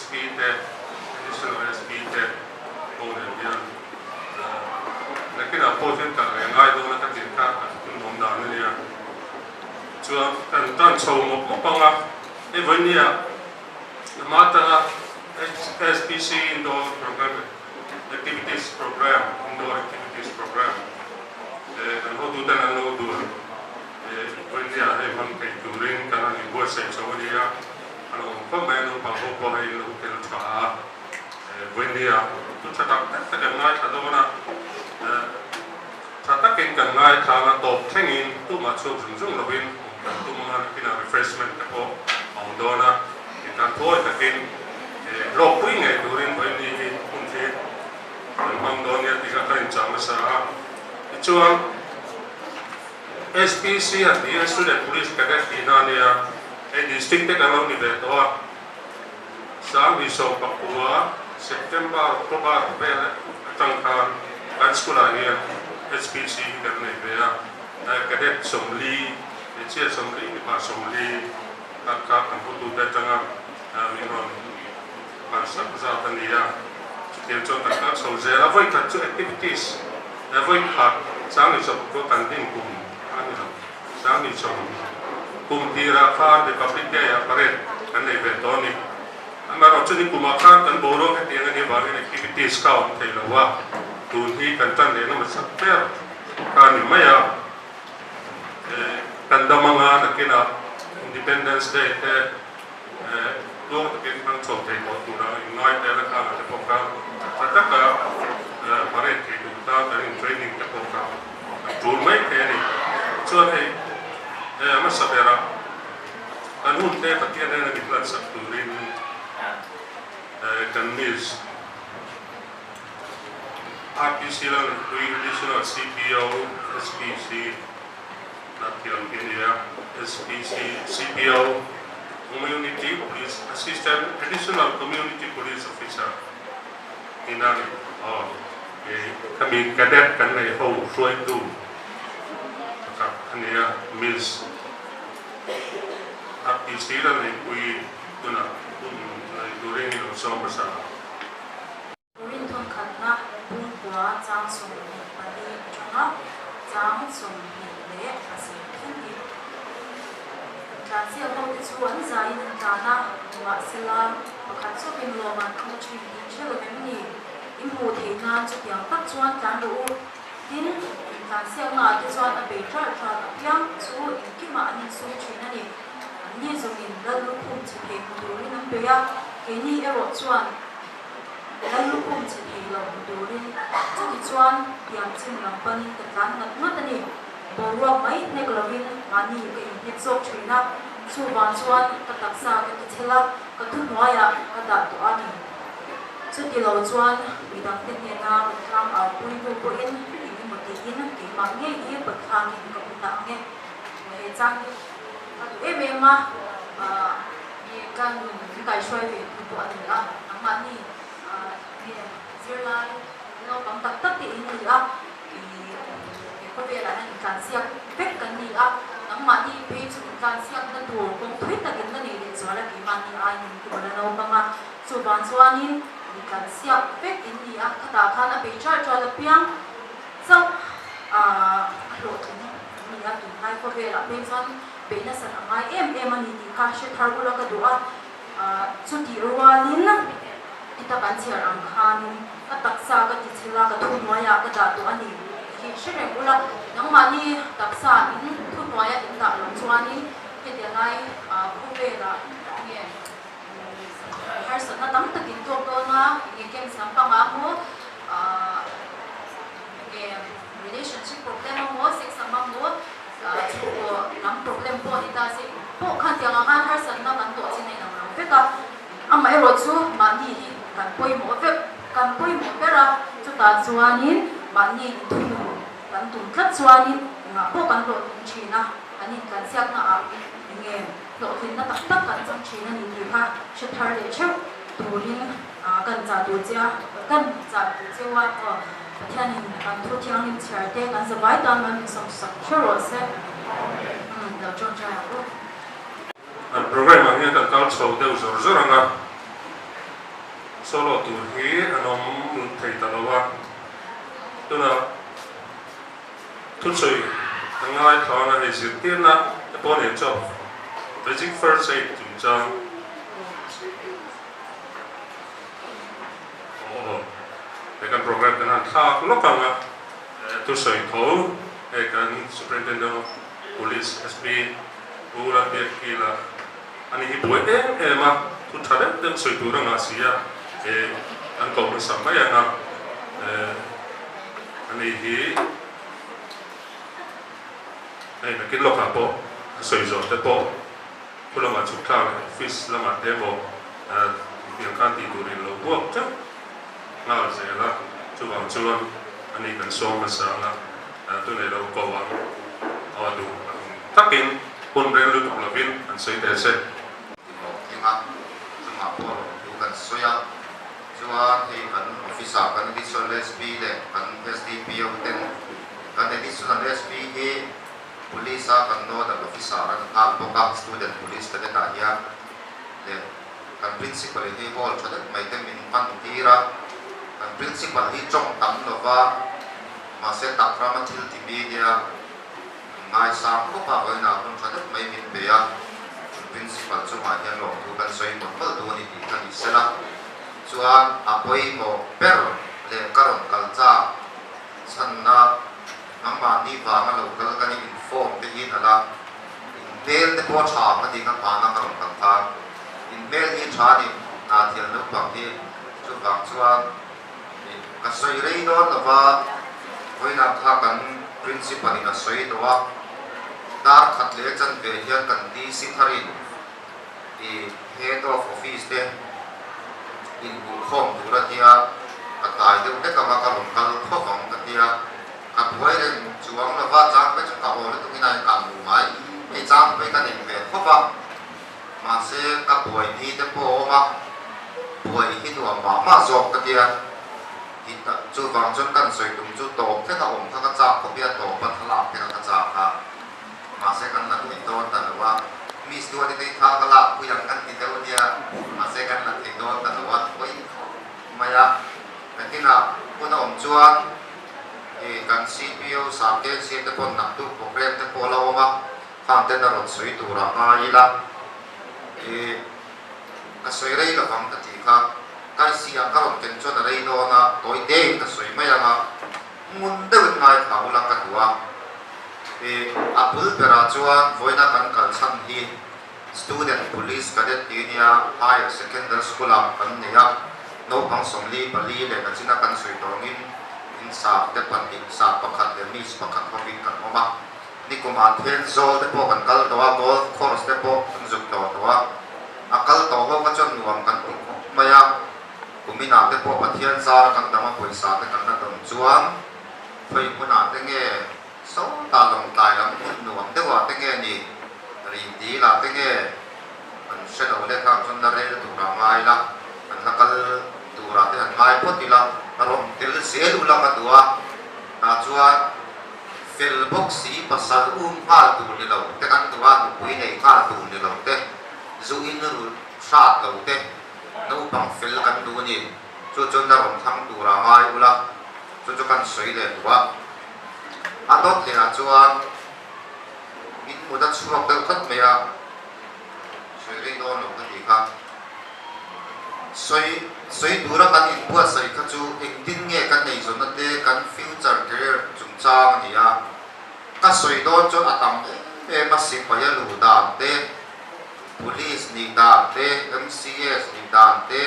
SP te additional SP te owner dia lakin a portion ka ngai do na ka tin ka nom da ni ya chua kan tan chou mo panga e vania mata SPC indoor program activities program indoor activities program kan ho du dan no du vania e man kai turing kan ni bo se so dia ano pa mai no pa ho ko hai no kel cha vania tu cha tak ta kan ngai ta do na cha tak ken kan ngai tha na top thengin tu ma chu jung lo bin tu ma kina refreshment ko ong do na kan thoi ta ken lok pui ngai durin vania kun the mang do nia ti ka kan cha ma sa chuang SPC at the student police cadet Inania and district along the Betoa. Some is of Papua, September, October, Tangkan, and Skulania, SPC, Gernebea, cadet Somli, the chair Somli, Somli, Kaka, and Putu Betanga, Minon, Parsatania, Tilton, so there avoid activities, avoid some is of Gotandim. Sami chong kumtira khan de public ya pare kan nei betoni amaro chuni kumakhan kan boro ke tiang ni bari activities ka on thei lawa tun hi kan tan le na sakper kan maya kan damanga nakina independence day te do ke kan chok thei ko tura noi te la ka te program tataka pare ke du ta training te program tur mai te ni so hey ama sabera anun te patia na gitlan sa turin kan mis RPC lang additional CPO SPC nakilang India SPC CPO community police assistant additional community police officer inani kami cadet kan na ho suai tu Ania Mills RPC lang ni kui tuna during ilo sombasa. During ton kanna bungwa jang sum padi chunga jang sum le asi kindi. Transi ako tisuan zai ng kana wa sila pakatso pinloman kung chini chelo memni imu thena chutyang tak chuan tan do din Transi nga tisuan a betra tra apyang chu inkima ani su china ni ani zongin lalukum chhe durin ang beya keni ero chuan lalukum chhe lo durin chu chuan piang chin lampani tan ngat ani borwa mai neglovin mani ke hitsok china chu ban chuan kataksa ka thela ka thunwaya ka da to ani chu ti lo chuan widang te na tram a pui bu in in ke mangi ye pathang in ka puta nge me chang e ma ye kan ni kai shoi ve tu ani a amani ni zirlai no kam tak tak ti in ni a ke ko ve la ni kan siak pek kan ni a amani pe chu kan siak na tu kong thui ta kin na ni le zwala ki mani a ni ku na no pa ma chu ban chuanin ni kan siak pek in ni a khata khan a pe cha cha la piang so lo ni ya tu hai ko ve la pe fan pe na san mai ani ti ka she thar bula ka duwa chu ti rualin ita kan chiar ang khan ka taksa ka ti chila ka thu noya ka da tu ani ki she re bula nang mani taksa in thu noya in da long chuani ke de ngai ko ve la nge har sa na tam takin to ko na nge kem sam pa ma mo relationship problem mo sex sama mo nam problem po ita si po kan tiang kan har san na kan to chin na na pe ka ama ero chu mani kan poi mo pera chu ta chuanin mani thu kan tum khat chuanin nga po kan ro china ani kan siak na a nge lo thin na tak tak kan chang china ni ni ha she thar le cheu turin kan cha tu wa Tian hin kan thu tiang lim char te kan sa vai tan man som sak chero se da chong cha ko program ang yan kan kal chou deu zor zor anga solo tu hi anom thei talawa tuna thu chui ngai thana he sitin na pon e chop basic first aid tum chang kan program kan tha lokanga tu soi tho kan superintendent of police SB ula kila ani hi boi ma tu thade dem soi tu ranga sia an ko sa ma ya na ani hi na kin lokha po soi zo te po kula ma chu kha office la ma te bo yang kan ti tu rin lo bo cha na zela chu bang chuan ani kan so ma sa na tu ne lo ko wa adu takin pun rel lu la vin an sei te se ima ma po lu kan soya chuan he kan officer kan di so SB le kan SDP ten kan di so SB he police kan no da officer an al boka student police ta ta ya le kan principal he bol chadak mai te min pan tira kan principal hi chong tam no wa ma se tak rama thil ti media ngai sam ko pa vai na kon chadak mai min be ya principal chu ma hian lo tu kan soi mo mal tu ni ti kan isela chuan apoi mo per le karon kalcha sanna namba ni ba ma lo kal kan inform te hin ala email te po tha ma di ka pa na karon kan ta email ni tha ni na thial no pa ti chu bang chuan ka soi rei do na ba voi na tha kan principal ni na soi do wa dar khat le chan ve hian kan di si tharin the head of office de in bu khom tu ra tia atai de te ka ma ka ron kal kho khom ka tia ka boi re chuang na wa chang pe chu ka o le tu ni na ka mu mai e chang pe ka ni ve kho ba ma se ka boi ni te po ma boi hi tu ma zok ka tia ti ta chu wang chon kan soi tum chu to te ka om ka cha ko bia to pa thala pe ka cha ka ma se kan na ni to ta wa mis dua di tha kala ku yang kan ti teu dia masih kan na ti do ta wa koi maya nakina ku na om chuan kan CPO sa ke se te pon na tu program te po lawa ma kham te na ro sui tu ra ma ila ka soi rei la kam ta ti kha kai si ang ka ron ken chon rei do na toi de ka soi ma ya ma mun de ngai kha ula ka tuwa apul pera chuan voina kan kal chan hi student police cadet union higher secondary school am kan nia no pang somli pali le kan china kan soi tongin in sa te pan in sa pakhat le mis pakhat hobi kan oma ni kuma then zol te po kan kal towa golf course te po kan zuk to towa akal to ho ka chon nuam kan maya kumina te po pathian zar kan dama poisa te kan na tom chuan phoi kuna te nge so ta long tai lam nuam te wa te nge ni ri di la te nge an shadow le ka chon na re tu ra mai la an nakal tu ra te an mai photi la rom tel se lu la ka tua na chuan fel box si pasal ka tu ni lo te kan tua ku pui nei ka tu ni lo te zu in ru shat lo te no pang fel kan tu ni chu chon na rom thang tu ra mai ula chu kan soi le tua adot le na chuan min muda chuak te khat me a soi ri do lo ka ti kha soi dura kan in bua sai kha chu eng tin nge kan nei zon na te kan future career chung chang ni a ka soi do chu atam e ma si pa ya lu da te police ni da te MCS ni da te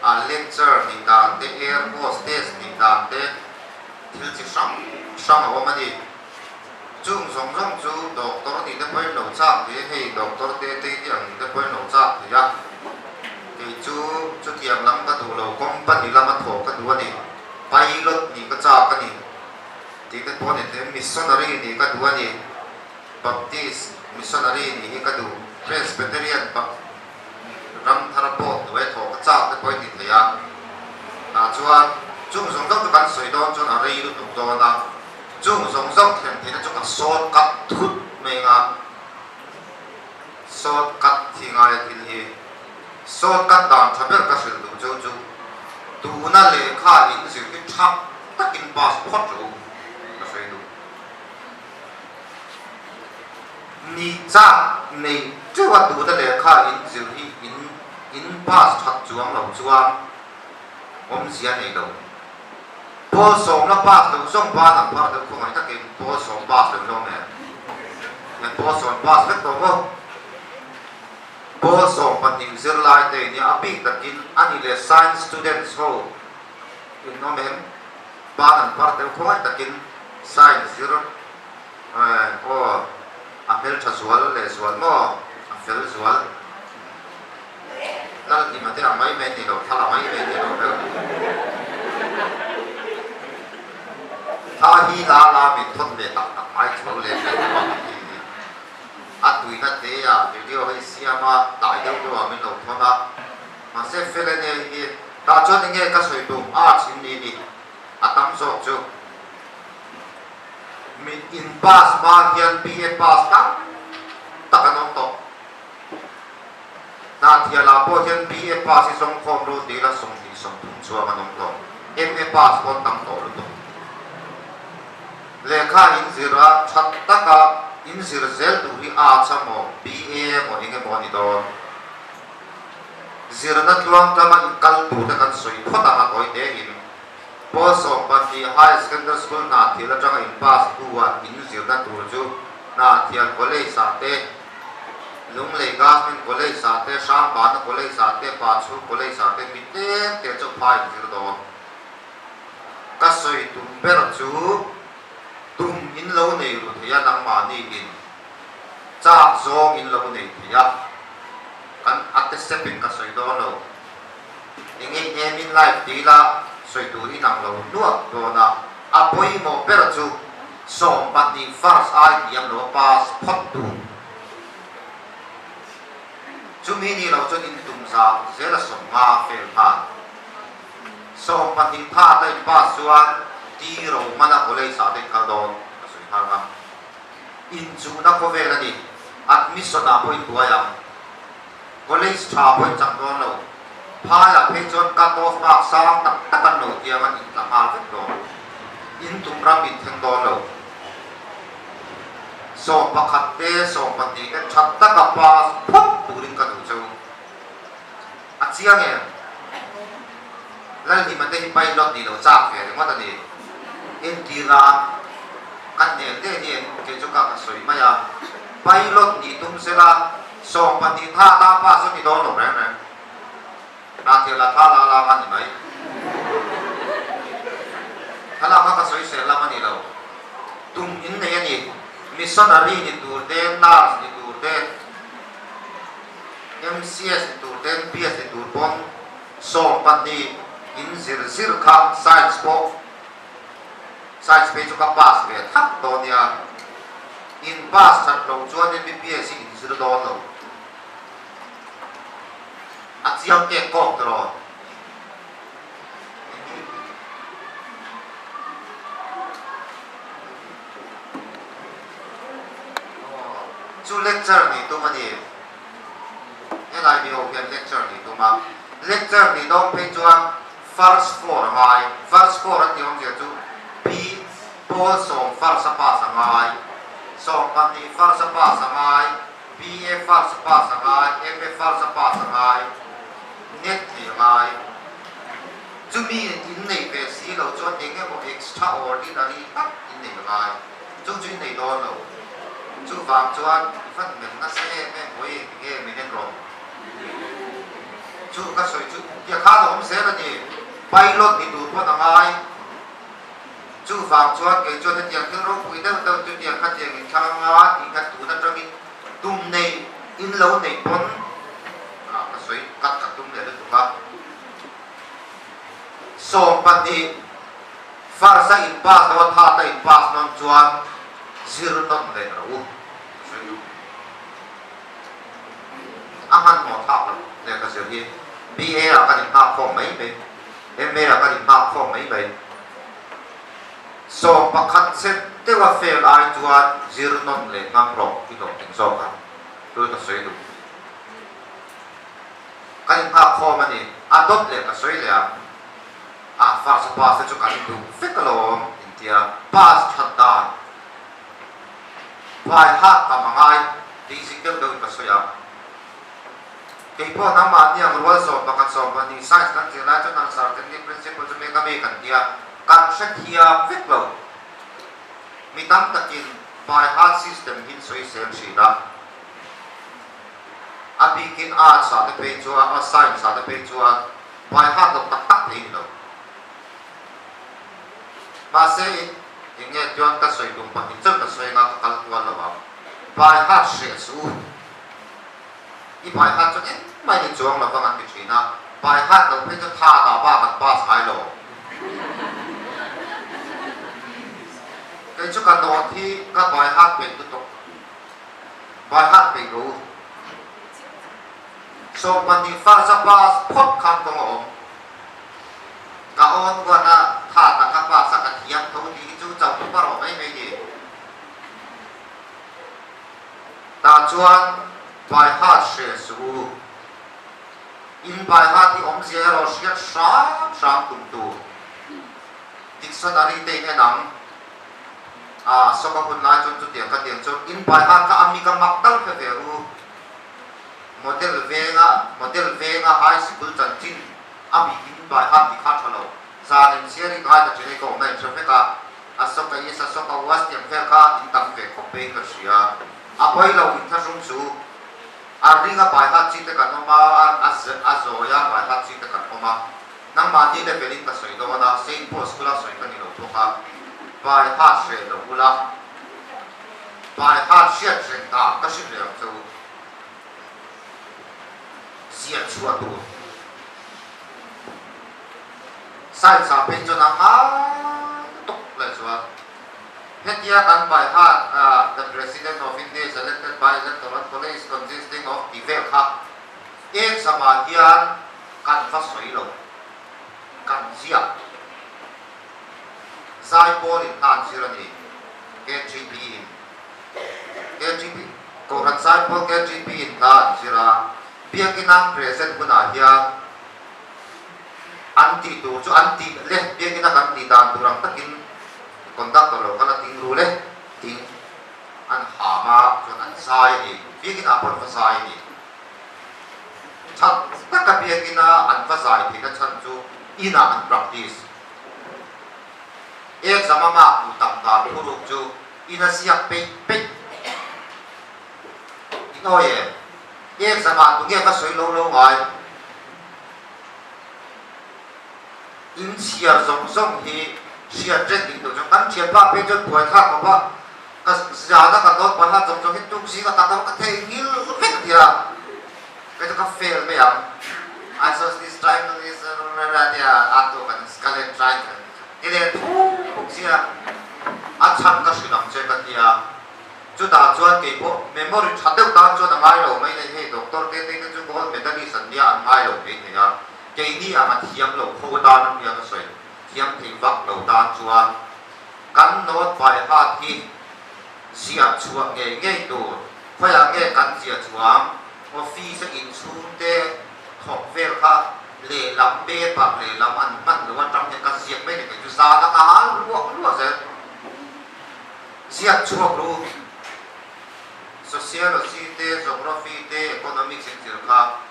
a lecturer ni da te air hostess ni da te thil chi sang aw ma ni chung song song chu doctor ni te poi lo cha te hei doctor te yang te poi lo cha te ya ke chu tiam lam ka tu lo company lama tho ka du ni pilot ni ka cha ka ni ti te pon ni te missionary ni ka du ni baptist missionary ni ka du presbyterian pa ram tharapo tu e tho ka cha te poi ni te ya na chuan chung song song kan soi don chon a rei lu tu do na chung song song them the na chu ka short cut thut me nga short cut thi nga ya thil hi short cut dan thaber ka sil du chu tu na le kha in zir ki thak takin passport ru ka sei du ni cha nei chuwa tu na le kha in zir hi in pass that chuang lo chuang om sia nei do po som na pass lo som ba na pa do ko mai takin po som pass lo no me ya po som pass ve to mo po som pating zir lai te ni abi takin ani le science students ho in no me ba na pa do ko mai takin science zero o apel chasual le sual mo apel sual lal ni mate amai me ni lo thala mai me ni lo tha hi la mi thon le tak tak mai chho le a tui na te ya video hi siama dai deu do mi lo thona ma se fele ne hi ta chon nge ka soi tu a chin ni ni atam so chu mi in pass ma hian BA pass ta takanong to na thia la po hian BA pass si song khom ro de la song ti song thum chuwa manong to MA pass kon tam to lo to lekha in zira chat taka in zir zel tu hi a chamo BA mo inge mo ni do zira na tuang tama in kal tu ta kan soi phota ma koi te in po so pati high secondary school na thila janga in pass tu wa in zir na tu ju na thia college sa te lung le government college sa te sham ba na college sa te pa chu college sa te mi te chu phai zir do ka soi tu ber chu tum in lo nei ru thia nang ma ni in cha zong in lo nei thia kan at stepping ka soi do lo inge em in life ti la soi tu ni nang lo nuak do na apoi mo per chu som pat ni first ai yam lo pass phot tu chu mi ni lo chon in tum sa zela som ma fel ha som pat ni tha dai pass chuan ti ro mana college sa te kal do soi ha ma in chu na ko ve la ni admission na point tu ya college tha point chang do lo pha la phe chon cut off mark sang tak takan lo tia man in la ma vet do in tum ram in theng do lo so pakhat te so pati te chat ta ka pass phop turin ka du chu a chiang e la ni ma te pilot ni lo cha fe ma ta ni in tira kan ne te ni ke chu ka soi ma ya pilot ni tum se la so pati tha ta pa so ni do no re ne na te la tha la kan ni mai thala ma ka soi se la ma ni lo tum in ne ni missionary ni tur te nurse ni tur te MCS ni tur te PS ni tur pon so pati in zir kha science po science page ka pass ve thak to nia in pass chat lo chuan MBBS in zir do lo a chiang ke ko tro chu lecture ni tu mani lai bi ho hian lecture ni tu ma lecture ni dong pe chuan first four ti hong je chu p po som first pa sangai som pan ni first pa sangai BA first pa sangai MA first pa sangai net ni ngai chu mi in nei ve si lo chuan eng mo extraordinary tak in nei ngai chu chu nei do lo chu wang chuan fan men na se me hoi ge me hen ro chu ka soi chu ya kha lo se la ni pilot ni du pha ngai chu wang chuan ke chuan ne tiang thil ro pui da da chu tiang kha tiang in khang nga ti ka tu na tang in tum nei in lo nei pon ka soi kat ka tum le tu ka so pati farsa in pass da tha ta in pass non chuan zero non le ro ahan mo tha le ka se hi BA la ka ni pa kho mai be MA la ka ni pa kho mai be so pakhat se te wa fail ai chuan zero non le ngam ro ki do ting so ka tu ka soi du ka ni pa kho ma ni adot le ka soi le a first pass to kan du fikalom india pass thatda vai ha kamangai ti sikil do ka soya ke po na ma ni ang rual so bakat so ni science kan jela cho nan sar ni principle to me kami kan dia kan shakia fiklo mitam takin vai ha system hin soi sem shida apikin a sa de pe chu a science sa de pe chu a vai ha do tak tak ni lo mà sẽ những nghe chuyện các suy đúng bằng chân các suy ngã các quan là bảo bài hát sẽ su ý bài hát cho nên mấy những chuyện là bằng anh cái chuyện nào bài hát đâu phải cho tha đào ba mặt ba sai rồi cái chỗ cần đó thì các bài hát về tiếp tục bài hát về đủ so mình đi pha ra ba phốt khăn trong ống cả ông quan à thà ta các bạn sang cái thiam thấu đi chú chồng cũng bảo mấy mấy gì ta chuan bài hát sẽ su in bài hát thì ông sẽ rồi sẽ sáng sáng cùng tu dictionary tên cái nắm à sau khi hôm nay chúng tôi tiếng cái tiếng cho in bài hát các anh mình mặc đăng phải về ru model về ngã high school chân chính anh in bài hát thì khác thôi sa nên xe đi khai được chuyện này cũng này cho phép cả asok cái gì asok cái was tiệm phép cả in tăng về copy cái gì à bây lâu in thang sung su riêng cái bài hát chỉ để cái nó mà azoya bài hát chỉ để cái nó mà nang mà đi để về linh cái sợi đó mà Saint Paul's School sợi cái này đó cả bài hát sẽ đó là bài hát sẽ chuyển ta cái gì đó cho sẽ chua tu sai sa bên cho nó tốt lại rồi hết ya kan bài hát the president of India is elected by electoral college consisting of the khác ek sama hian kan phát soi lo kan zia sai pol in han sirani KGP ko ran sai pol KGP in han sira biakinang present puna hian anti tu chu anti le biakina kan ti dan turang takin conductor lo kana ting ru le ting an hama chu an sai ni biakina pon fa sai ni chat taka biakina an fa sai thi ka chan chu ina an practice ek zamama utam ta thuruk chu ina siak pe inoye ek zama tu nge ka soi lo ngai in chia zong hi chia jet in to kan chia pa pe jot poi tha ko ba ka ja na ka dot pa ha zong hi tu si ka ta ka the ngil mek dia ka fail me am I saw this triangle is dia ato kan scarlet triangle ile thu sia a chan ka sinam che ka dia chu da chuan ke po memory thateu ta chu na mai lo mai ne he doctor te chu ko medali san dia an mai lo pe ne ya cái này mà thiam lâu khô đan nó miếng sợi thiam thì vắt lâu đan chuan cắn nốt bài hát thì xia chuan nghe đồ phải là nghe cắn xia chuan office sẽ in xuống để học về khác lệ làm bê bạc lệ làm ăn mặn rồi trong những cái xia mấy cái chú sa nó cá lúa sẽ xia chuan luôn sociology geography economics etc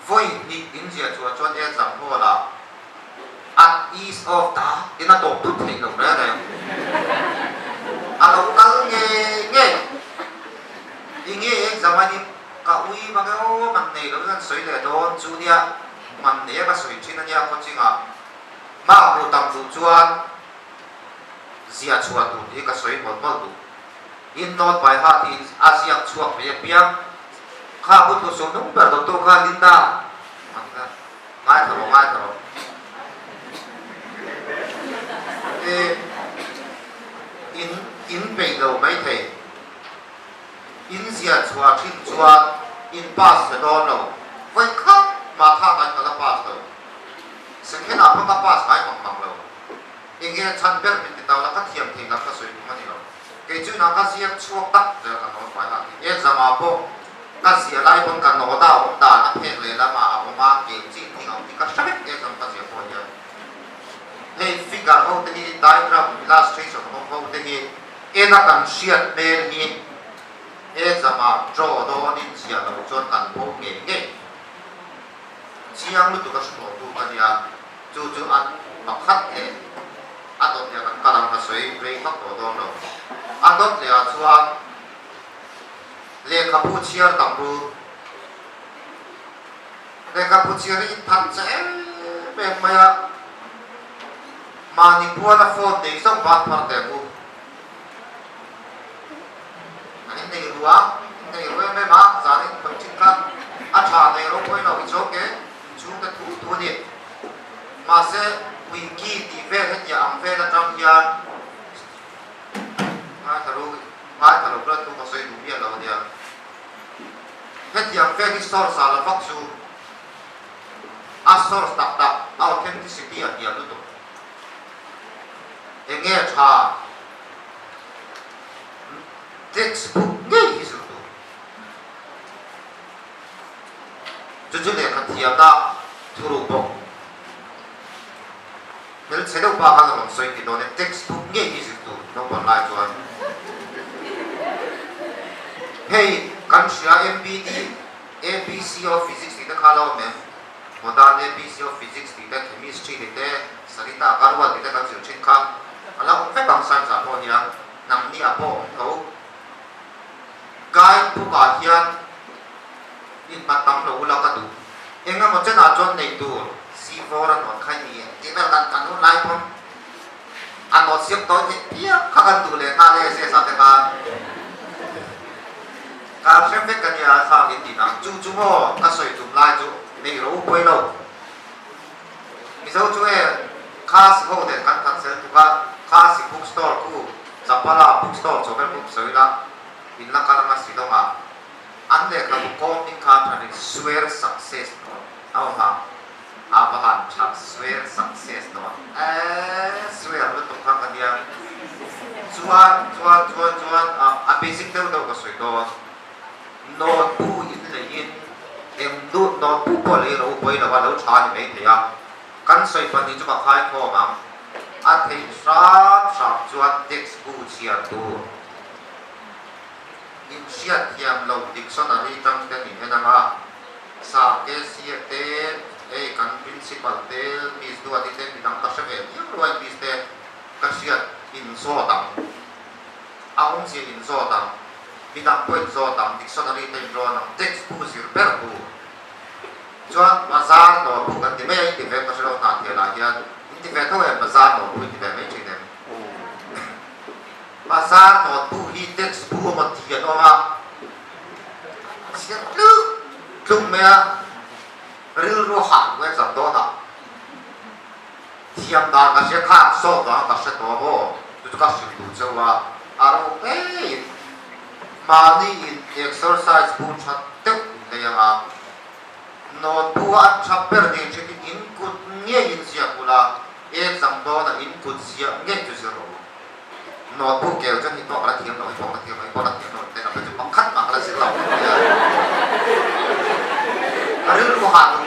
voi ni India cho example là at east of ta ina to tu thei lo ra này alo kal nghe nghe example ni ka ui ma ga o man nei lo nan soi le don chu nia man ne ka soi chin ania ko chinga ma hu tam tu chuan zia chuan tu ni ka soi mol mol tu in not by heart in asia chuak pe piang kha bu tu so nung per to kha linda mai tharo in pe lo mai the in sia chua thin chua in pass do no vai kha ma tha kan kala pass do sen na pa pass ai mang lo inge chan ber min ta la ka thiam thei ka soi ma ni lo ke chu na ka sia chuak tak ja ka no pai ha exam a po ka sia lai pon kan no da o da na phe le la ma o ma ke chi thi ngau ti ka sabek exam ka sia po ya hi ena kan siat mel hi exama draw do nin sia lo chon kan bo nge nge chiang lu tu ka so tu kan ya chu chu an pakhat e adot ya kan kalam ka soi break hak do do no adot le a chuan le khapu chiar tamru le khapu chiar in than che be maya Manipur la phone de song bat par de bu ani nei ruwa nei ruwa me ma za ni pang chin ka a tha nei ro koi no cho ke chu ka thu ni ma se wiki ti ve het ya am ve la tam ya ma ta ro pra tu ko sei du ya lo dia het ya ve ki sor sa la fak su a sor tak tak authenticity ya dia tu nghe cha textbook nghe gì rồi chúng này khát hiệp đã thu được bộ nếu sẽ đâu ba hàng làm xoay thì nó nên textbook nghe gì rồi nó còn lại cho anh hey kan siya MPD APC of Physics thì nó khá lâu mà một đàn APC of Physics thì nó chemistry thì nó sarita karwa thì nó đang chịu trên khám alam phép bằng sáng giả po hiền nằm đi à po cấu cái bu cả hiền in mặt tắm lâu lâu cả đủ em nghe một chân nào chọn này đủ si vô ra nó khai gì thì nó đang cắn nó lại không anh một xếp tối thì bia các anh đủ lên ta lên xe sao thế cả các xem phép cái nhà sao hiện thì nắng chú ho ta soi chụp lại chú này rồi quay đâu ví dụ chú em class ho để cắn cắn sẽ chú cả classic bookstore ku zapala bookstore chover book soila inla kalama sidonga ande ka ko tin ka thani swear success no aw ha abahan chak swear success no swear lo to ka dia chuan a basic level do ko soi do no pu in le in em du no pu po le ro poi la wa lo cha ni me thea kan soi pan ni chu ka khai kho ma a thei sap chuan textbook chia tu in siat hiam lo dictionary tam te ni henanga sa ke sia te e kan principal te mis du ati te midang ka seve yang ruai mis te ka siat in so tam aung si in so tam midang point so tam dictionary te ro nam textbook sir per tu chuan bazar no bu kan ti me ti ve ka selo ta ti la hian thì về thôi em bazar nó bùi thì về mấy chuyện này bazar nó bùi đi text bùi mà tiền nó mà sẽ lúc mẹ rưu rưu hẳn với dòng đó đó thiam đàn cái sẽ khác so đó cái sẽ đó bộ tôi có sự đủ cho và aro ấy mà đi exercise bùi chặt tức này à nó bùi ăn chặt bер này chỉ input nghe in gì à exam đó là input gì nghe chú zero notebook kéo cho những đó là tiếng nói bỏ là tiếng nói để làm cho bằng khắc mà là sẽ làm rồi lúc hạn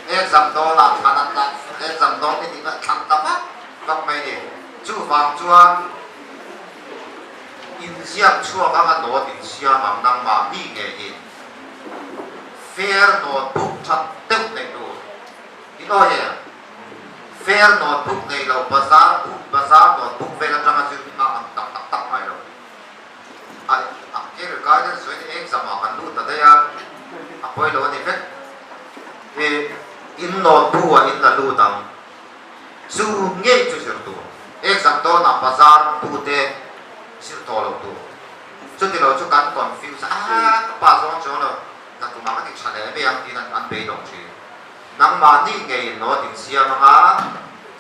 exam đó là khả năng là exam đó thì nó thằng tập á các mấy đi chú phạm chuan in siap chua các anh nói in siap mà năng mà đi nghe gì fair notebook chặt tức này đồ cái đó vậy fair notebook này là bazar notebook về là trang sử dụng anh tắc phải rồi cái cái đó rồi thì exam mà anh luôn tại đây à quay lâu thì phết in notebook in là luôn đằng dù nghe chú sử dụng exam đó là bazar tu te sử dụng lâu tu cho thì lâu cho căn confuse các bạn giống là tụi mình cái channel này bây giờ anh bị động chứ nang mani ngay no din siya mga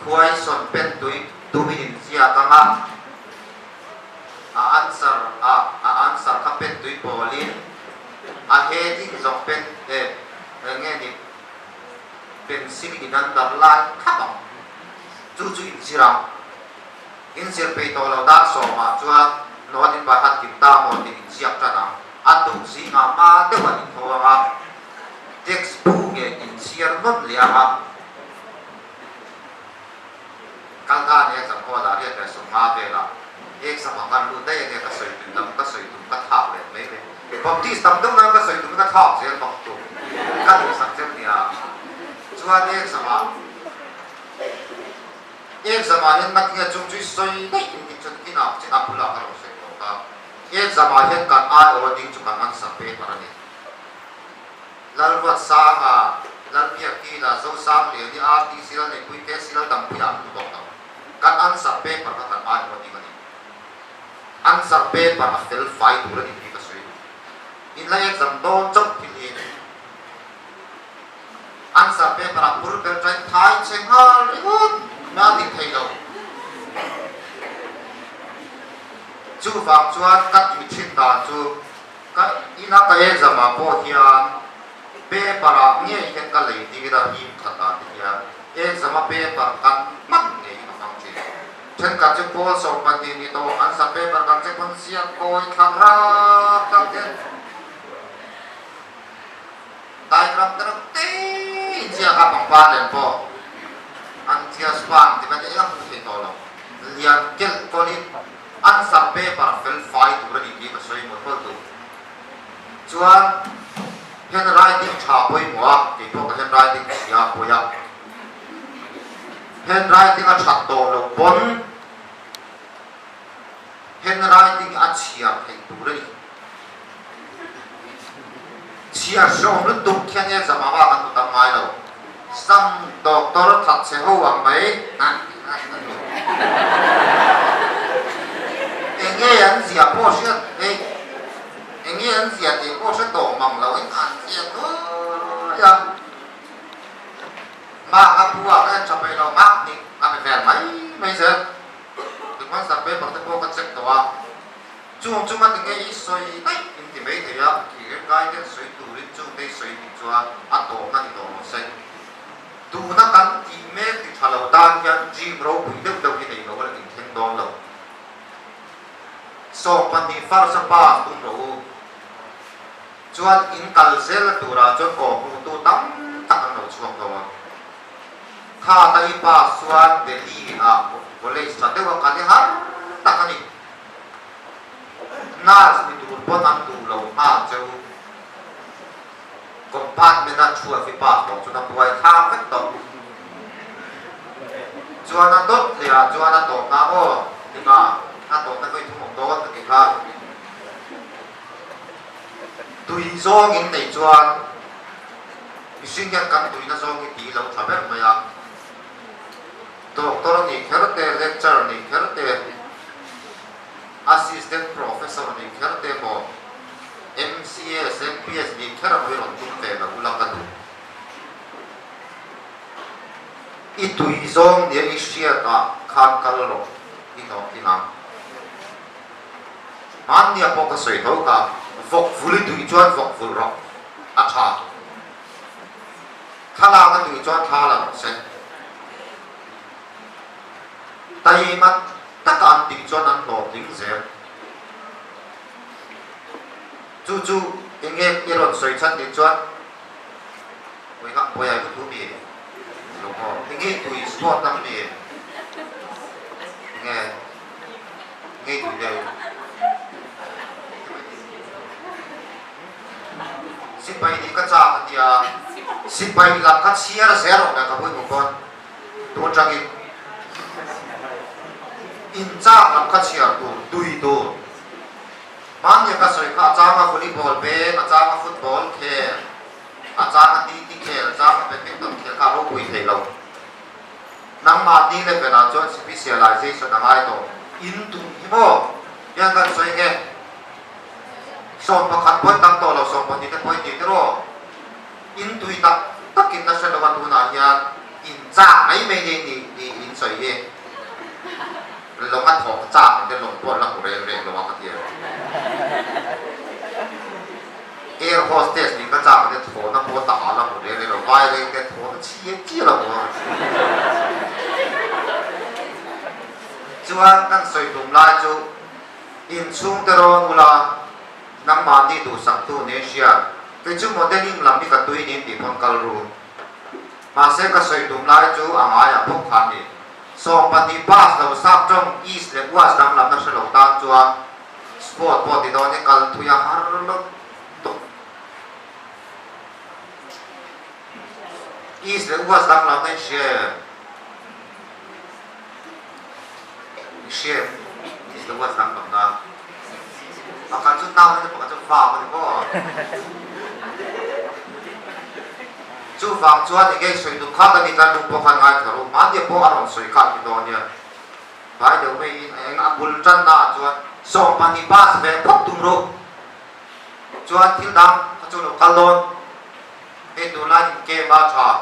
kuai son pen tu min siya kanga answer ka pen tu polin heading zong pen nghe ni pencil inan darlan khabang chu in sirang in sir pe to lo da so ma chua no din ba hat kita mo din siap chana atu si nga ma de wa in thoa textbook in siar non liama kalga ne sam ko da ria ka so ma ve la baptist tam dong nang ka soi tu ka thak zel bak tu ka du sak zel nia chuan ek zama hen mat nge chung chui soi dai in ti chun ki na chin apula ka ro se ko ka ek zama hen kan ai o ding chu kan an sa pe parani lalwat sa nga lalpia ki la zo sam le ni a ti sila ne kui te sila dam pia tu dong ta kan an sa pe par ka kan ai o ding ani an sa pe par a fel fai tu ra ni ka soi in la ek zam don chok ti ni an sa pe par a pur per trai thai cheng ha ri gut na ti thai lo chu vang chuan kat yu chin da chu ka ina ka ek zama po hian pe para nge hen ka lei ti da hi khata ti ya ek zama pe par kan mak nge ma mang chi chen ka chu po so pa ti ni to an sa pe par kan che kon sia koi thang ra ka te dai ram tra te chia ka pang pa len po an chia swang ti ba te ya hu te to lo lian kel ko ni an sa pe par fel fai tu ra ni ka soi mo po tu chuan handwriting cha poi mo ti to ka handwriting ya po ya handwriting a chat to lo bon handwriting a chia thei tu ri chia so lu tu kyan ya zama ba kan tu tam mai lo sam doctor that che ho ang mai na enge an zia po sia anh ấy ăn diệt thì cô sẽ tổ mầm lâu anh ăn diệt thôi ya mà các bố các chồng mày nó mắc thì làm phải về mấy giờ đừng quan sát bên bằng cái cô các chất đó chung chung mà từng cái soi đấy thì mấy thì á thì cái soi tủ lên chung đây soi thì cho ăn tổ nó thì tổ nó sẽ tủ nó cắn thì mấy thì thà lâu tan cái gì bro cũng được đâu cái này nó là tình thiên đón lâu so pan thì phát ra ba tung rồi chuan in kalzel tura chuan ko tu tam tak an lo chuak lo kha tai pa suan Delhi a college sa te wa ka ni har tak ani nas ni tu pon an tu lo ha cheu compartment na chua fi pa lo chu na puai tha vet to chuan an dot le a chuan an to na o ti ma a to na koi thu mong do ta ki kha tui zong in nei chuan missing yan kan tui na zong in ti lo thaber maya doctor ni kherte lecturer ni kherte assistant professor ni kherte mo MCS MPS ni khera mo ron tum te na ulang ka tu I tui zong ni isia ta khan kalro I no kinam man ni apo ka soi tho ka vok vuli tui chuan vok vul ro a tha thala ka tui chuan tha la se tai mat tak an ting chuan an lo ting zel chu enge eron soi chan ni chuan we ka boya ku tu mi lo ko enge tui sport tam mi nge tui de sipai ni ka cha ka tia sipai la ka chia ra zero na ka bui mo kon tu chang in cha ka ka chia tu dui tu man ya ka soi ka cha ma volleyball be ma cha ma football khe a cha ma ti khe cha ma badminton khe ka ro pui thei lo nang ma ni le pe na cho specialization na mai to in tu hi mo yang ka soi ke som pakhat point tang to lo som point ni point ni ro in tui tak kin na sa lawan tu na ya in cha mai mai ni in soi ye lo ma tho cha de lo po la ko re lo ma ka ti air hostess ni ka cha de tho na po ta la ko re lo vai re ke tho chi chi la ko chuan kan soi tum lai chu in chung te ron ula nang mandi tu sang tu nesia ke chu modeling lam ni ka tui ni ti pon kal ru ma se ka soi tum lai chu anga ya phok khan ni so pati pas lo sap trong east le was dam lam na shalo ta chuan sport po ti do ne kal thu ya har lo East the West đang làm nên share East the West đang làm na mà cái chút nào nó có chút vào mà có chú vàng chú anh cái sợi đục khác cái cái đục bọc hàng ngày thầu mà đi bộ ăn sợi khác cái đó nha phải được mấy anh Abdul Chan na chú anh so pani pass về phật tung ro chú anh thiếu đam chú nó kalon cái đồ lại cái ba trà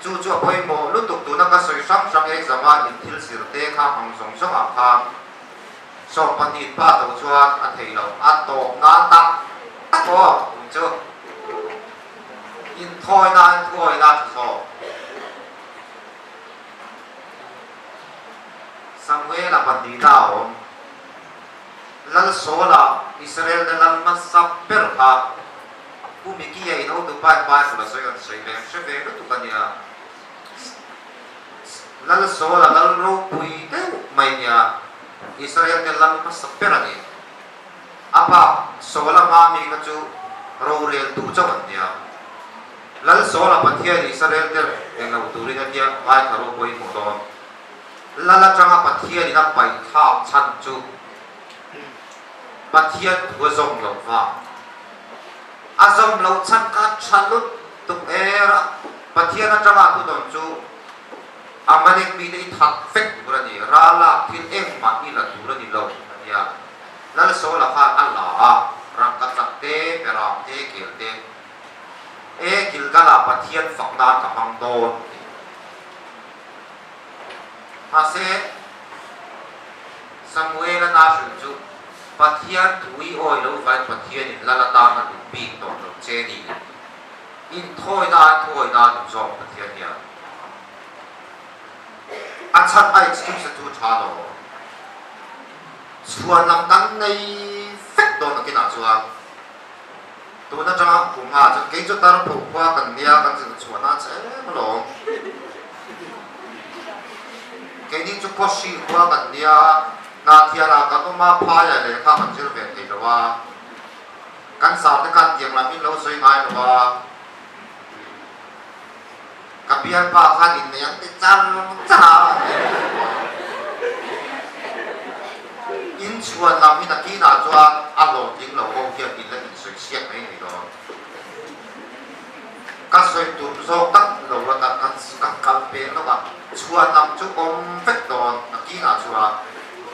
chú bôi mồ lúc tục tu nó có sợi sáng sáng exam in thiếu sửa thế khác hàng song song à khác so pani pass đầu chú anh thấy đâu ăn tổ ngán tắc có chưa in thôi na so Samuel là bản địa nào lal số là Israel đã làm mất sắp per ha u mi kia in ô tô bay bay của là soi về lúc tụ cái nhà lal số là lal rô bùi đấy mày nhà Israel đã làm mất sắp per này apa số là mà mi cái chú rô rel tụ cho bản địa lal số là bản địa Israel đã làm tụ đi cái nhà bay tharo bùi một đòn lala changa pathia ni na pai tha chan chu pathia thua zong lo wa azom lo chan ka chalut tum era pathia na changa tu don chu amanek mi dei thak fek burani rala thil eng ma ni la turani lo ya lal so la kha alla ram ka takte peram te kilte e kilgala pathian fakna ka mang don Hase Samuel na shunju pathian thui oi lo vai pathian in lalata na du pi to lo cheni in thoi na du zong pathian ya achat ai excuse tu cha do chuan lam dan nei fek do na kina chuan tu na changa kunga cha ke chu tar phu kwa kan nia kan chu chuan na che lo cái những chút có sự qua gần đi na thiên là các ông ma phá ya để các bạn chưa về thì là căn sao cái căn tiền là mình lâu suy ngay là các biên phá khai in này cái chân in chuan làm mình là kỹ nào cho ăn lẩu tiếng lẩu ô kia in là in suy xét này này đó các suy tụm số tắc lẩu là các căn bên đó bạn chuan nam chu om phek don aki nga chua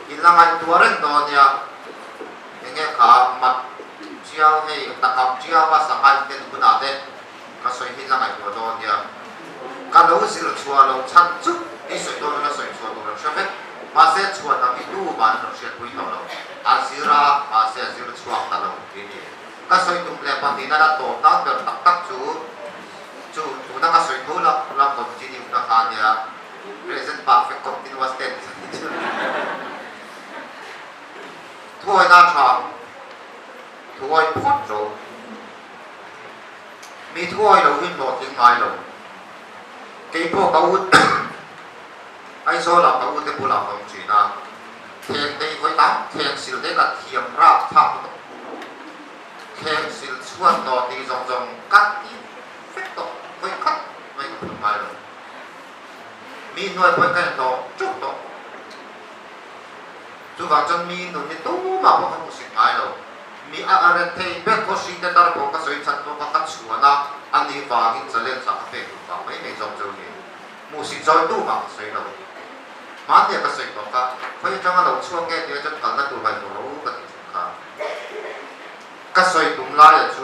ilangan tuaren don ya enge kha mat chiao hei takam chiao wa samal ten kunate ka soi hilangai tu don ya ka lo sil chua lo chan chu ni soi don na soi chua don shafet ma se chua na mi du ma no she pui to lo azira ma se azira chua ta lo ni ka soi tum le pa ni na to na per tak tak chu tu na ka soi tu la continue na kha ya present perfect continuous tense thôi na cha thôi phốt rồi mi thôi đâu in một tiếng mai đâu cái phố cầu ai số là cầu thì bù làm không chỉ na thiền đây với tám thiền xịt đấy là thiền ra tháp thiền xịt xuân đó thì dòng cắt đi phết đó với cắt với cái mai đâu mi nuôi với cái đó chút đó chú vào chân mi nuôi như tú mà không có sinh ai đâu mi ăn thấy biết có sinh để ta có cái sợi chăn nó có cắt sủa na ăn đi vào cái giờ lên sáng về vào mấy ngày trong châu này mua sinh rồi tú mà sợi đâu mà thì cái sợi đó cả phải cho nó đầu chuông nghe thì cho cần nó tụi bài đồ cái gì cả cái sợi đúng lại là chú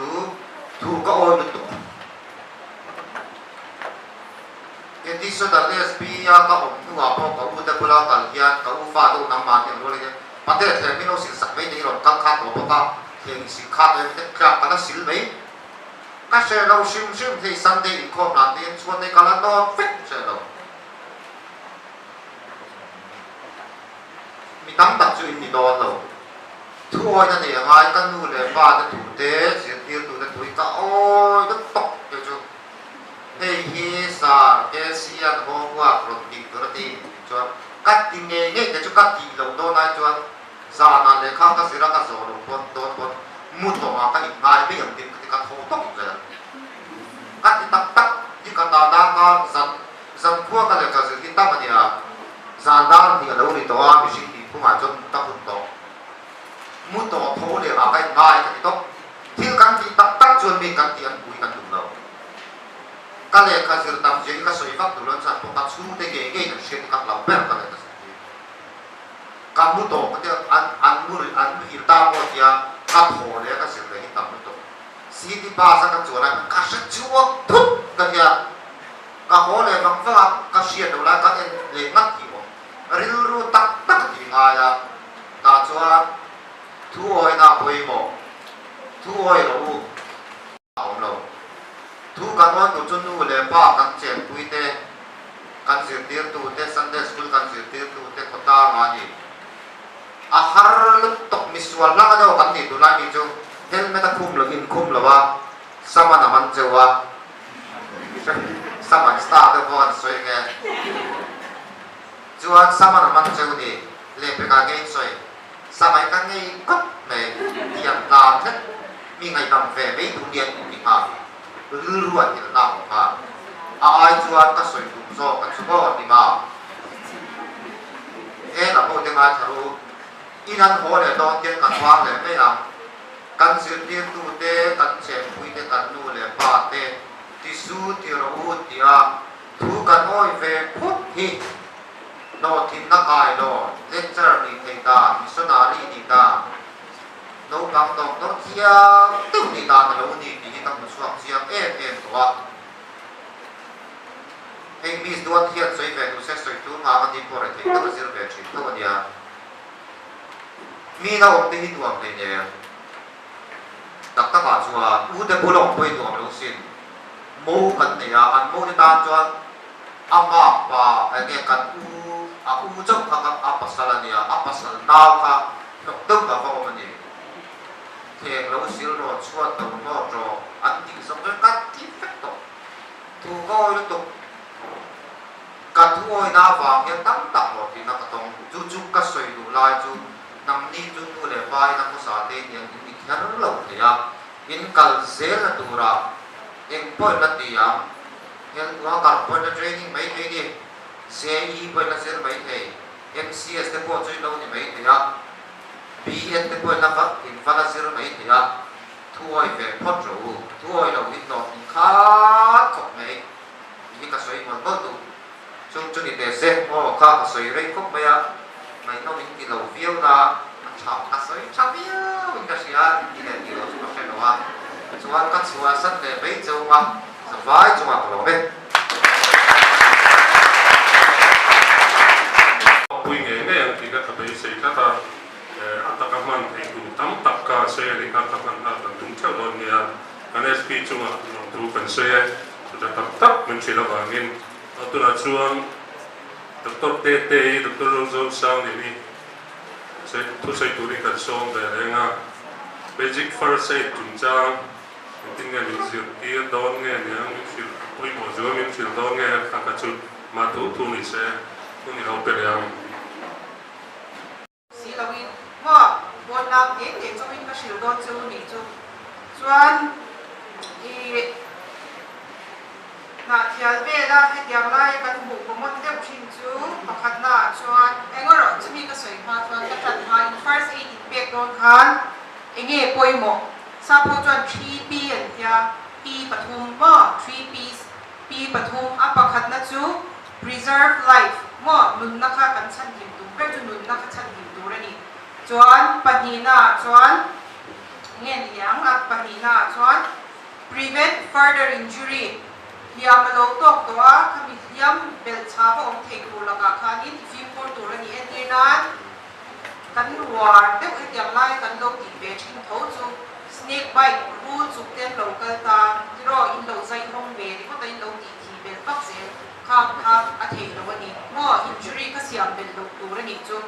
thu có ôi được cái tí số đặt SB ya các ông nu apa kau udah pulang kalian kau pha tu nama yang boleh pada terminal sil sampai di ron kang khat apa ka yang sil khat yang kita kira pada sil mai ka se lau sim thì Sunday income na tin chuan nei kala no fit se lau mi tam tak chu mi don lo thuai na ne ngai kan nu le pa ta tu te sil tir tu ta tui ka oi ta tok ke chu hey hi sa Asian hoa protein protein cho cắt tinh nghe nghe để cho cắt tinh đầu đó này cho sa na le khang ka sira ka zo lo pon don pon mu to ma ka ngai bây giờ thì cắt thô tóc rồi cắt mi kan ti an pui kan tum lo ka le ka zir tam je ka soi vak tu lon sa to ka chu te ge ge kan shet ka lau per ka le ka ka mu to ka an hi ta mo tia ka tho le ka sir le hi tam mu to si ti ba sa ka chu na ka sha chuak thup ka ya ka ho le vang va ka sia do la ka en le ngat ki mo ril ru tak tak ti nga ya ta chua thu oi na poi mo thu oi lo au lo thu kan on tu chun nu le pa kan chen pui te kan sir tir tu te Sunday school kan sir tir tu te kota nga ni a har lup tok miswal la do kan ni tu la ni chu helmet a khum lo in khum lo wa sama na man chewa sama start the one soi nge chuan sama na man cheu ni le pe ka ge soi samai kan ngei kop me tiam la thet mi ngai dam ve ve tu dian ni ha lu ruat ni la ha a ai chuan ka soi tu zo ka chu bo ti ma e la bo te nga tharu inan ho le don tian kan wang le me la kan sir tir tu te kan chen pui te kan nu le pa te ti su ti ro ti a thu kan oi ve phut hi no tin na kai no lecture ni thei ta missionary ni ta no bang dong no thia tu ni ta na lo ni ti ta mu suak siam em to eng mis duan hian soi ve tu se soi tu nga ma ni por thei ta zir ve chi to nia mi na ong te hi tuam le ne tak ta ka chua u te pulong poi tuam lo sin mo kan ne ya an mo ni ta chuan ama pa enge kan u chok ka apa salania apa sal naw ka nok tum ka ko mani theng lo sil ro chuan to mo ro an ti som ka ti fek to tu go lu to ka thu oi na wang ya tam tak lo ti na ka tong chu ka soi du lai chu nam ni chu tu le bai na ko sa te ni ni khar lo te ya in kal zel na tu ra eng poi la ti ya yang wa ka poi na training mai te ni CE poi na ser mai te MCS te po chui lo ni mai te ya BN te poi na va in va na ser mai te ya thu oi ve phot ro thu oi lo in no in kha khop mai ni ka soi mon bo tu chung chu ni te se mo kha ka soi rei khop mai ya mai no in ti lo viu na chao ka soi cha viu in ka sia ni le ni lo chu ka fe no wa chuan ka chua san le bei chau ma sa vai chu ma lo me pui nge nge ang ti ka ka bei sei ka ta ata ka man thei tu tam tak ka se ri ka ka man ta tum chau don nia kan SP chu ma no tu kan se ta tak tak men chi la wangin tu na chuang Dr. Tete Dr. Rozo Sang ni se tu sei tu ri kan song de nga basic first aid tum chang tin nge min sir ti don nge ne ang sir pui mo zo min sir don nge ka ka chu ma tu ni se tu ni ho pe yang si lawin mo bon lang te cho min ka shil don chu ni chu chuan i na thial ve la he tiang lai kan bu ko mon deuh thin chu pakhat na chuan engoro chumi ka soi ma chuan ka tan ma in first aid in pek don khan enge poimo sa pho chuan 3P an tia P pathum mo 3Ps P pathum a pakhat na chu preserve life mo nun na kha kan chan him tu pe chu nun na kha chan him tu rani chuan panina chuan ngen yang at panina chuan prevent further injury hiam lo tok to a khami hiam bel cha ba om thei tu laka khanin film por tu rani endinan kan war te u tiang lai kan lo ti be thin tho chu snake bite ru chu ten local ta ro in lo zai hong be ri ko ta in lo ti thi bel pak se kham a thei lo ni mo injury ka siam bel lo tu rani chu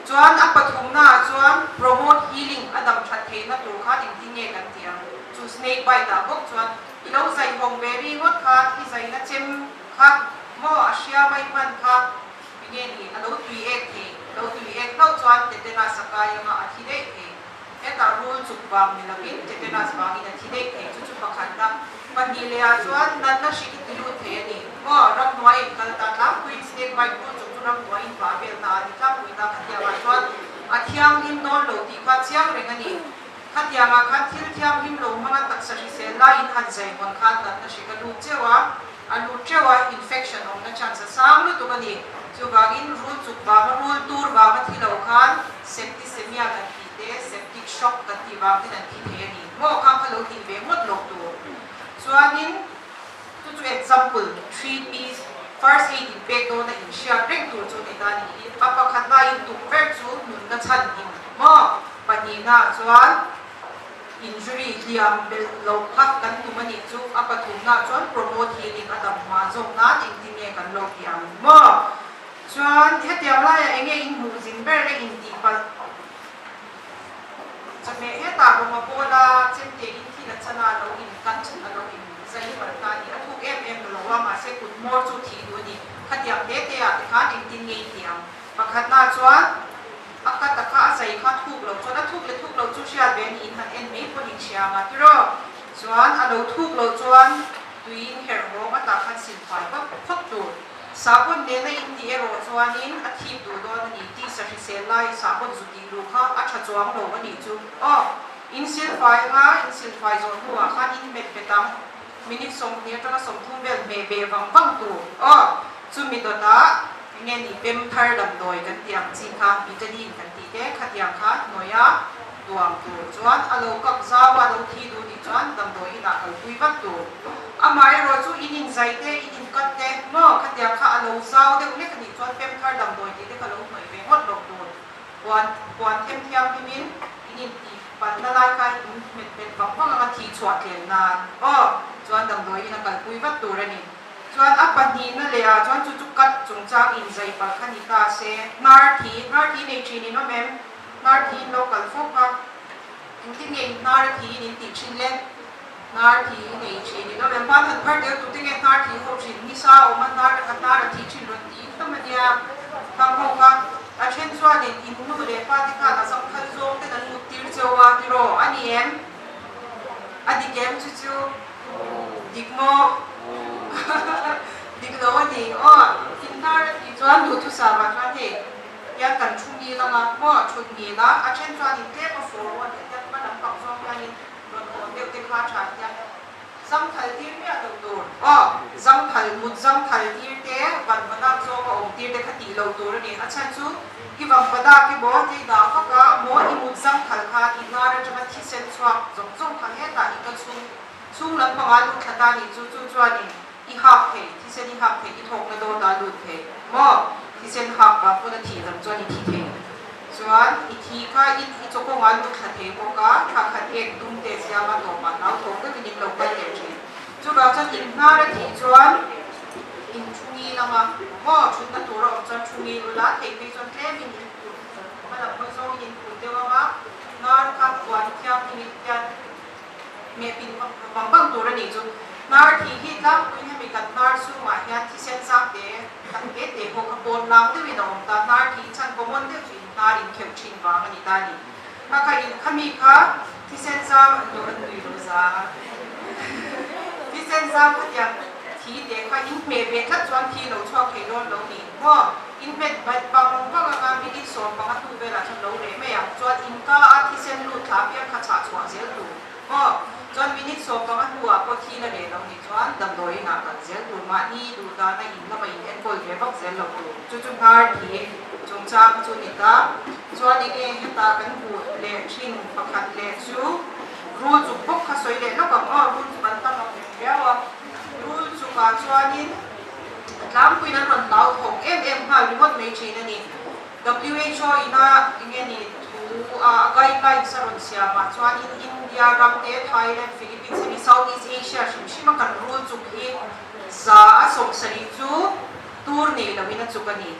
chuan a pathum na chuan promote healing adam that thei na tu kha ding ding nge kan tiang chu snake bite ta bok chuan ilo zai hong be ri ngot kha hi zai na chem kha mo asia mai man kha nge ni alo tui ek the lo tui ek lo chuan tetanus sakaya ma a thi dei the eta rule chu bang ni lakin tetanus bang in a thi dei the chu pakhat na panilea chuan nan na shi ti lu the ni mo ram noi kal ta la queen snake bite chu chu ram noi ba bel na ni ka pui ta khatia ma chuan a thiang him non lo ti kha chiang reng ani khatia ma kha thil thiam him lo ma tak sa ri se la in han zai mon khan na shi ka lu chewa infection om na chance sang lu tu ka ni chu wangin rule chu ba rule tur ba ma thi lo khan septicemia kan ti te septic shock kan ti ba tin an thi the ni mo kham ka lo ti ve mot lo tu chuanin to example 3Ps first aid in back do na in share drink to chu ni ta ni papa khat na in tu ver chu nun na chan in mo pani na chuan injury liam bel lo khat kan tu mani chu apa tu na chuan promote healing adam ma zong na ing ti me kan lo tiam mo chuan hetiam la ya enge in mu jin ber le in ti pal chame heta bo ma bola chemte in thi na chana lo in kan chen lo in zai par ta ni athu lo wa ma se kut more chu thi do ni khatiam de te ya kha ing tin ngei tiam pakhat na chuan akata kha sai kha thuk lo chona thuk lo chu sia ben in han en me ko ning sia ma tro chuan a lo thuk lo chuan tuin her ro ma ta khan sin phai ba phok tu sabun de na in ti ero chuan in a thip tu do ni ti sa ri se lai sabun zu ti lu kha a tha chuang lo ani chu in sil phai zo huwa khan in met petam minute som ni tanga som thum bel me be wang tu chu mi do ta nge ni pem thar dam doi kan tiang chi kha vitamin kan ti te khatiang kha noya tuang tu chuan alo kak zawa lo thi du ni chuan dam doi na al pui bat tu amai ro chu in zai te in kat te no khatiang kha alo zaw de le kan ni chuan pem thar dam doi ti te ka lo mai ve hot lo tu kwan them thiam hi min in ti pan na lai kai in met wang wang nga thi chhuat len nan chuan dam doi na kal pui bat tu ra ni chuan a pani na le a chuan chu kat chung chang in zai par khani ta se nar thi nei chi ni no mem nar thi local folk ka in ti nge nar thi in ti chin len nar thi nei chi ni no mem pan han par de tu ti nge nar thi ho chin ni sa o man nar thi chin ron ti ta ma dia kam ho ka a chen chuan in nu le pa ti ka na sam khal zong te na nu tir chewa ti ro ani em adi kem chu dikmo diglo ni kintar ti chuan du tu sa ma chuan he ya kan chungi la ma mo chungi la a chen chuan in te ko forward te ma lam pak zong ya ni ron ko te kha cha ya zam thal tir me a do zam thal tir te ban bana zo ko om tir te khati lo tur ni a chan chu ki bam bada ki bo ti da kha ka mo i mut zam thal kha i na ra cha thi sen chwa zong kha he ta i ka chung lam pa lu khata ni chu chuan ni i hak the thi sen i hak the i thok na do da lut the mo thi sen hak ba ko na thi lam chuan i thi the chuan i thi kha i choko ngal lu kha the ko ka kha khat ek tum te sia ma do ma na thok ka ni lo ka le chi chu ba chuan in na ra thi chuan in chungi na ma mo chun na to ro chuan chungi lu la the pe chuan tle min ma la mo zo in ku te wa ma na ka kwan kya ni kya me pin bang to ra ni chu nar thi hi lam kuin ha mi kan nar su ma hian thi sen sang te kan ke te ho ka pon lang te wi nom ta nar thi chan ko mon te chin nar in kheu chin wa ani ta ni ma ka in khami kha thi sen sang do an tui ro za thi sen sang ka ya thi te kha in me be tha chuan thi lo chwa ke lo ni ho in met bat bang ka ga mi di so pa ka tu be la chan lo le me ya chuan in ka a thi sen lu tha pia kha cha chwa zel tu ho chuan minute so pa ka hua ko thi na le lo ni chuan dam doi na kan zel tu ma ni du da na in la mai en bol ve bak zel lo tu chu har thi chung chang chu ni ta chuan ni ke heta kan hu le thin pakhat le chu ru chu bok kha soi le lo ka ru chu ban ta lo ya wa ru chu ka chuan in lam kuin an ron lau thong ha remote mai chi na ni WHO ina nge ni guidelines sa ron siya ma chuan in India, Ramte, Thailand, Philippines, and Southeast Asia shima kan rule chu hi za asong sari chu tur nei lawina chu kani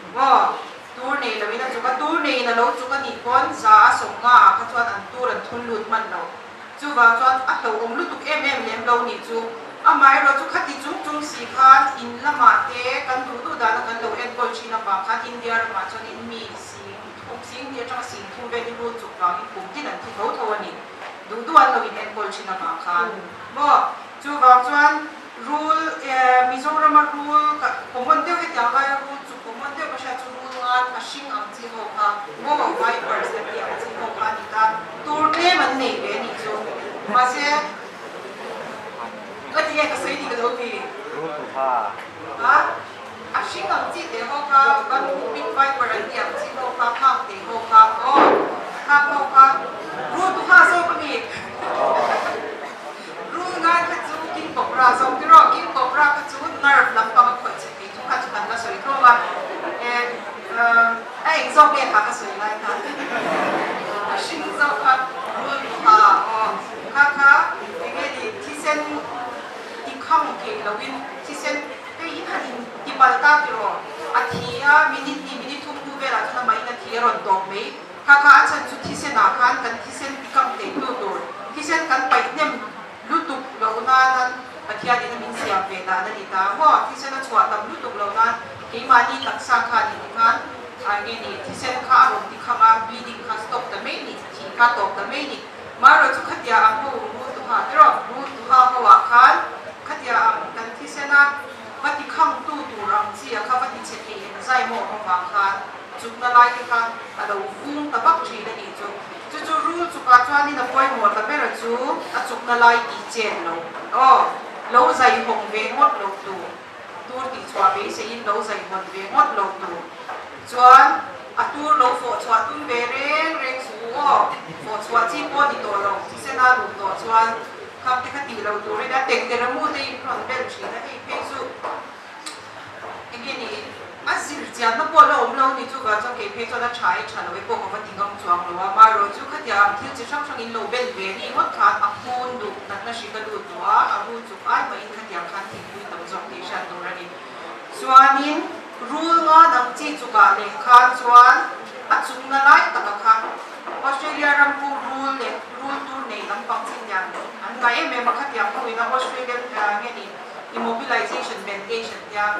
tur nei lawina chu ka tur nei na lo chu kani kon za asong nga kha chuan an tur an thun lut man lo chu wa chuan a lo om lu tuk lem lo ni chu amai ro chu khati chung si khan in lama te kan du da na kan lo en kol china pa khan India ma chuan in mi sing dia tang sing thu ve ni ru chu ka ni kum tin an thi tho ani du an lo in en kol china ma khan bo chu wa chuan rule Mizoram rule common te he ta ga rule chu common te ba sha chu rule an a sing ang chi ho ka mo wai per se ti ang chi ho ka ni ta tur ne man nei ve ni chu ma se cái gì cái sấy thì cái đâu thìรู้สุภาพ hả à xin làm gì để họ cả ban big five của anh em xin họ cả khang để họ cả khang họ cảรู้ตัวข้าโซ่ก็มีรู้งานขจูกินกบราส่งที่รอกินกบราขจูnerve ลำตัวมันขดเฉยๆทุกขันก็สวยทั่วมาไอ้เจ้าเนี่ยค่ะก็สวยไรค่ะชิงเจ้าค่ะรู้ตัวค่ะอย่างเงี้ยดิที่เส้นที่ข้างเกลวินที่เส้นก็ยิ่งหันที่บาลตาที่รออาทิตย์มินิทุ่มดูเวลาจนทำไมนาทีรอนดอกไม่ค่ะอาจารย์จุดที่เส้นอาคารกันที่เส้นที่กำเตะตัวตัวที่เส้นกันไปเนี่ยลุตุกเราหน้านั้นอาทิตย์นี้มินเสียเวลานั่นอีตาว่าที่เส้นนั้นชัวร์ตามลุตุกเรานั้นกี่มานี่ตักสังขารนี่กันอันนี้ที่เส้นข้าอารมณ์ที่ข้ามาบีดิ้งข้าสต็อปแต่ไม่นี่ที่ข้าตกแต่ไม่นี่มาเราจะขัดยาอันรู้ตัวที่เรารู้ตัวเพราะว่าการขัดยากันที่เส้นนั้นวันที่ข้างตู้ตัวรังเสียข้าวันที่เช็ดเองใจหมดของบางการจุกนั่นไรกันแต่เราฟุ้งตะบักชีได้ดีจู่รู้จุกอาจารย์นี่นะป่วยหมดแต่ไม่รู้จุกนั่นไรดีเจนเราใจหงเวงหมดเราตัวที่ชัวร์เบสอินเราใจหงเวงหมดเราจวนตัวเราโฟชัวตุ้มเบเร่งสูโฟชัวที่ปอดีตัวเราที่เส้นหน้าลูกตัวจวนคำที่คติเราตัวเรื่องเด็กเดรมูได้พร้อมเบลชีนะให้เพซุอย่างนี้อาศิลป์นับว่าเรานี่จู่ก็จะเก็บเพจแล้วใช้ฉันเอาไว้พวกเขาทิ้งกองจวงหรือว่ามาเราจู่ขัดยาที่จะช่างอินโลเบลเวนี่วัดขาดอักพูนดูนักนักชิกดูตัวอักพูนจู่ไอ้มาอินขัดยาขันทิ้งด้วยตัวจงที่ฉันดูแล้วนี่ส่วนนี้รู้ว่าดังจีจู่ก็เลยขาดส่วนอัดจุงนั่นไล่ตะกันออสเตรเลียรำพูรู้ตัวในลำพังสิ่งอย่างอันไงเมื่อมาขัดยาเขาอินออสเตรเลียนี่ immobilization medication อย่าง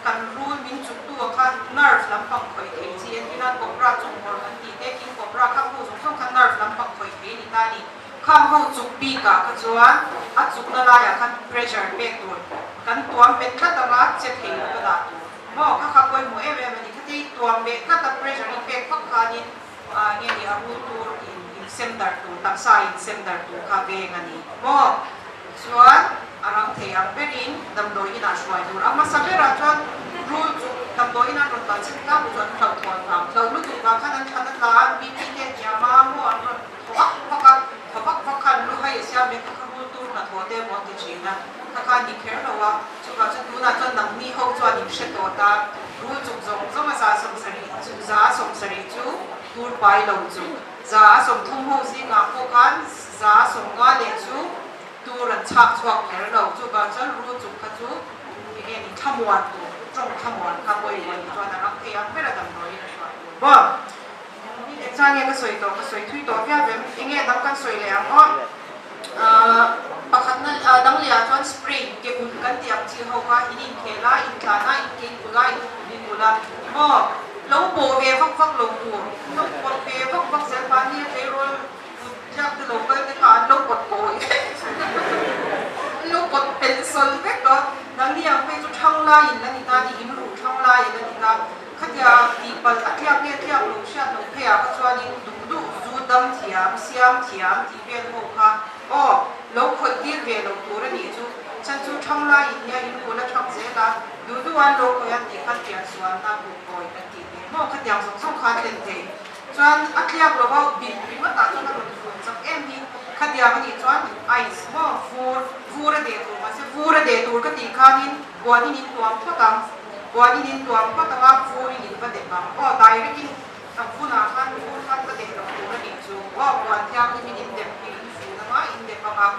กันรู้มินจุดตัวคัน nerve ลำพังคอยเขียนที่นั่นกบราจุกหัวกันตีเด็กกินกบราข้ามหูจุกช่องคัน nerve ลำพังคอยเขียนนี่ตานี่ข้ามหูจุกปีกะกระจวนอัดจุกนั่นแหละคัน pressure เบกตัวกันตัวเป็นขั้นตอนเจ็บเหี่ยวกระดาษหม้อข้าขับไปหมู่เอเวอร์นี่ที่ตัวเบกขั้นตอน pressure นี่เบกพักขานี่เนี่ยนี่อารูตัวin center ตัวตักไซ in center ตัวข้าเบงอันนี้หม้อส่วนarang theyang berin damdoi ina shwai dur ama sabera chon rule chu damdoi ina ron ta chik ta chon thau thon tham thau lu tu ka khanan khanan la bi ti ke yama mo an ron thawak khan lu hai sia me ka ru tu na tho te mo ti china ka ka ni kher lo wa chu ka chu tu na chon nang ni ho chwa ni she to ta ru chu zong zong sa som sari chu za som sari chu tur pai lo chu za som thum ho si nga ko kan za som nga le chuตัวรันชักชวกแผลเราจู่ก็จะรู้จุกขจูอย่างนี้ขมวนตัวจงขมวนขบวยวันจวนนักเที่ยวไม่ระดับน้อยนะช่วยบ่นี่เด็กชายเนี่ยก็สวยตัวก็สวยทุยตัวพี่แบบอย่างเงี้ยนับกันสวยแล้วก็ประคับนั้นดังเลียจวนสปริงเก็บอุ่นกันเตรียมจีเขาก็อินเคล่าอินคาน่าอินเกนกุล่าอินกุล่าบ่แล้วโบเวฟักลงตัวแล้วกดเวฟักเซลปานี่เฟโรลอยากจะลงก็จะการลงกดโอยลูกกดเป็นส่วนเล็กก็ดังนี้ยังไปจุดช่างลายนั่นนี่ตาดีอิมรูช่างลายนั่นนี่ตาขัดยาตีปัลเทียบลงเชียลงเพียก็ชวนนี่ดูจูดำเทียมเสียมเทียมที่เป็นโมฆะลงคนดีเวลงตัวนี่จูฉันจูช่างลายเนี่ยอินคนละช่างเสียละดูวันลงก็ยังตีขัดยาส่วนตาบุกโอยกันตีเนี่ยโมขัดยาสองขาเต็มเต็มจวนอัตเลียบเราว่าบินว่าตาจนมันฝุ่นสักนี่ขัดยามันอีจวนไอซ์ว่าฟูระเดตูมันจะฟูระเดตูก็ตีขานินบัวนินตัวพ่อตังว่าฟูนินก็เด็กบังตายไปกินฟูนาขันก็เด็กเราฟูระเดตูว่าบัวเที่ยงที่มีอินเด็กปีนฟูนะว่าอินเด็กบัง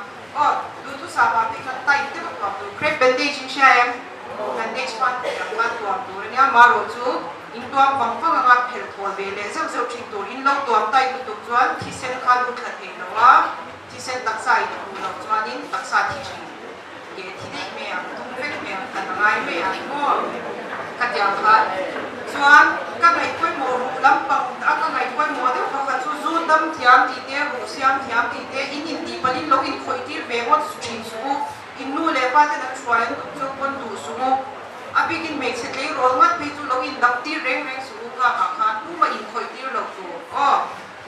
ดูทุกสาบานที่กันไต่เต็มตัวดูเครปเบนเดจิงเชียมเบนเดจฟันกันตัวเนี่ยมาโรจูอินตัวฟังงานเพลทอลเบลเลเซลชิงตัวอินลงตัวไต่ตุกจวนที่เส้นขาดูขัดเองว่าที่เส้นตักใส่ตัวเราจวนนี้ตักใส่ที่ชิงเกี่ยที่ได้เมียทุ่งเล็กเมียแต่ละไงเมียก็ขัดยาขาดจวนก็ไงค่อยโมลำปังก็ไงค่อยโมเดี๋ยวเขาขัดจูดำเทียมตีเดียรูเสียมเทียมตีเดียอินตีปลินลงอินคอยตีเววัดชิงสูอินนู่นเลยว่าจะนักช่วยตุกจวนดูสูอาบิกินเมฆเสร็จเลยร้อนวัดไปจูลงอินดับตีเร่งสูงข้าขาดผู้มาอินคอยตีเราตัว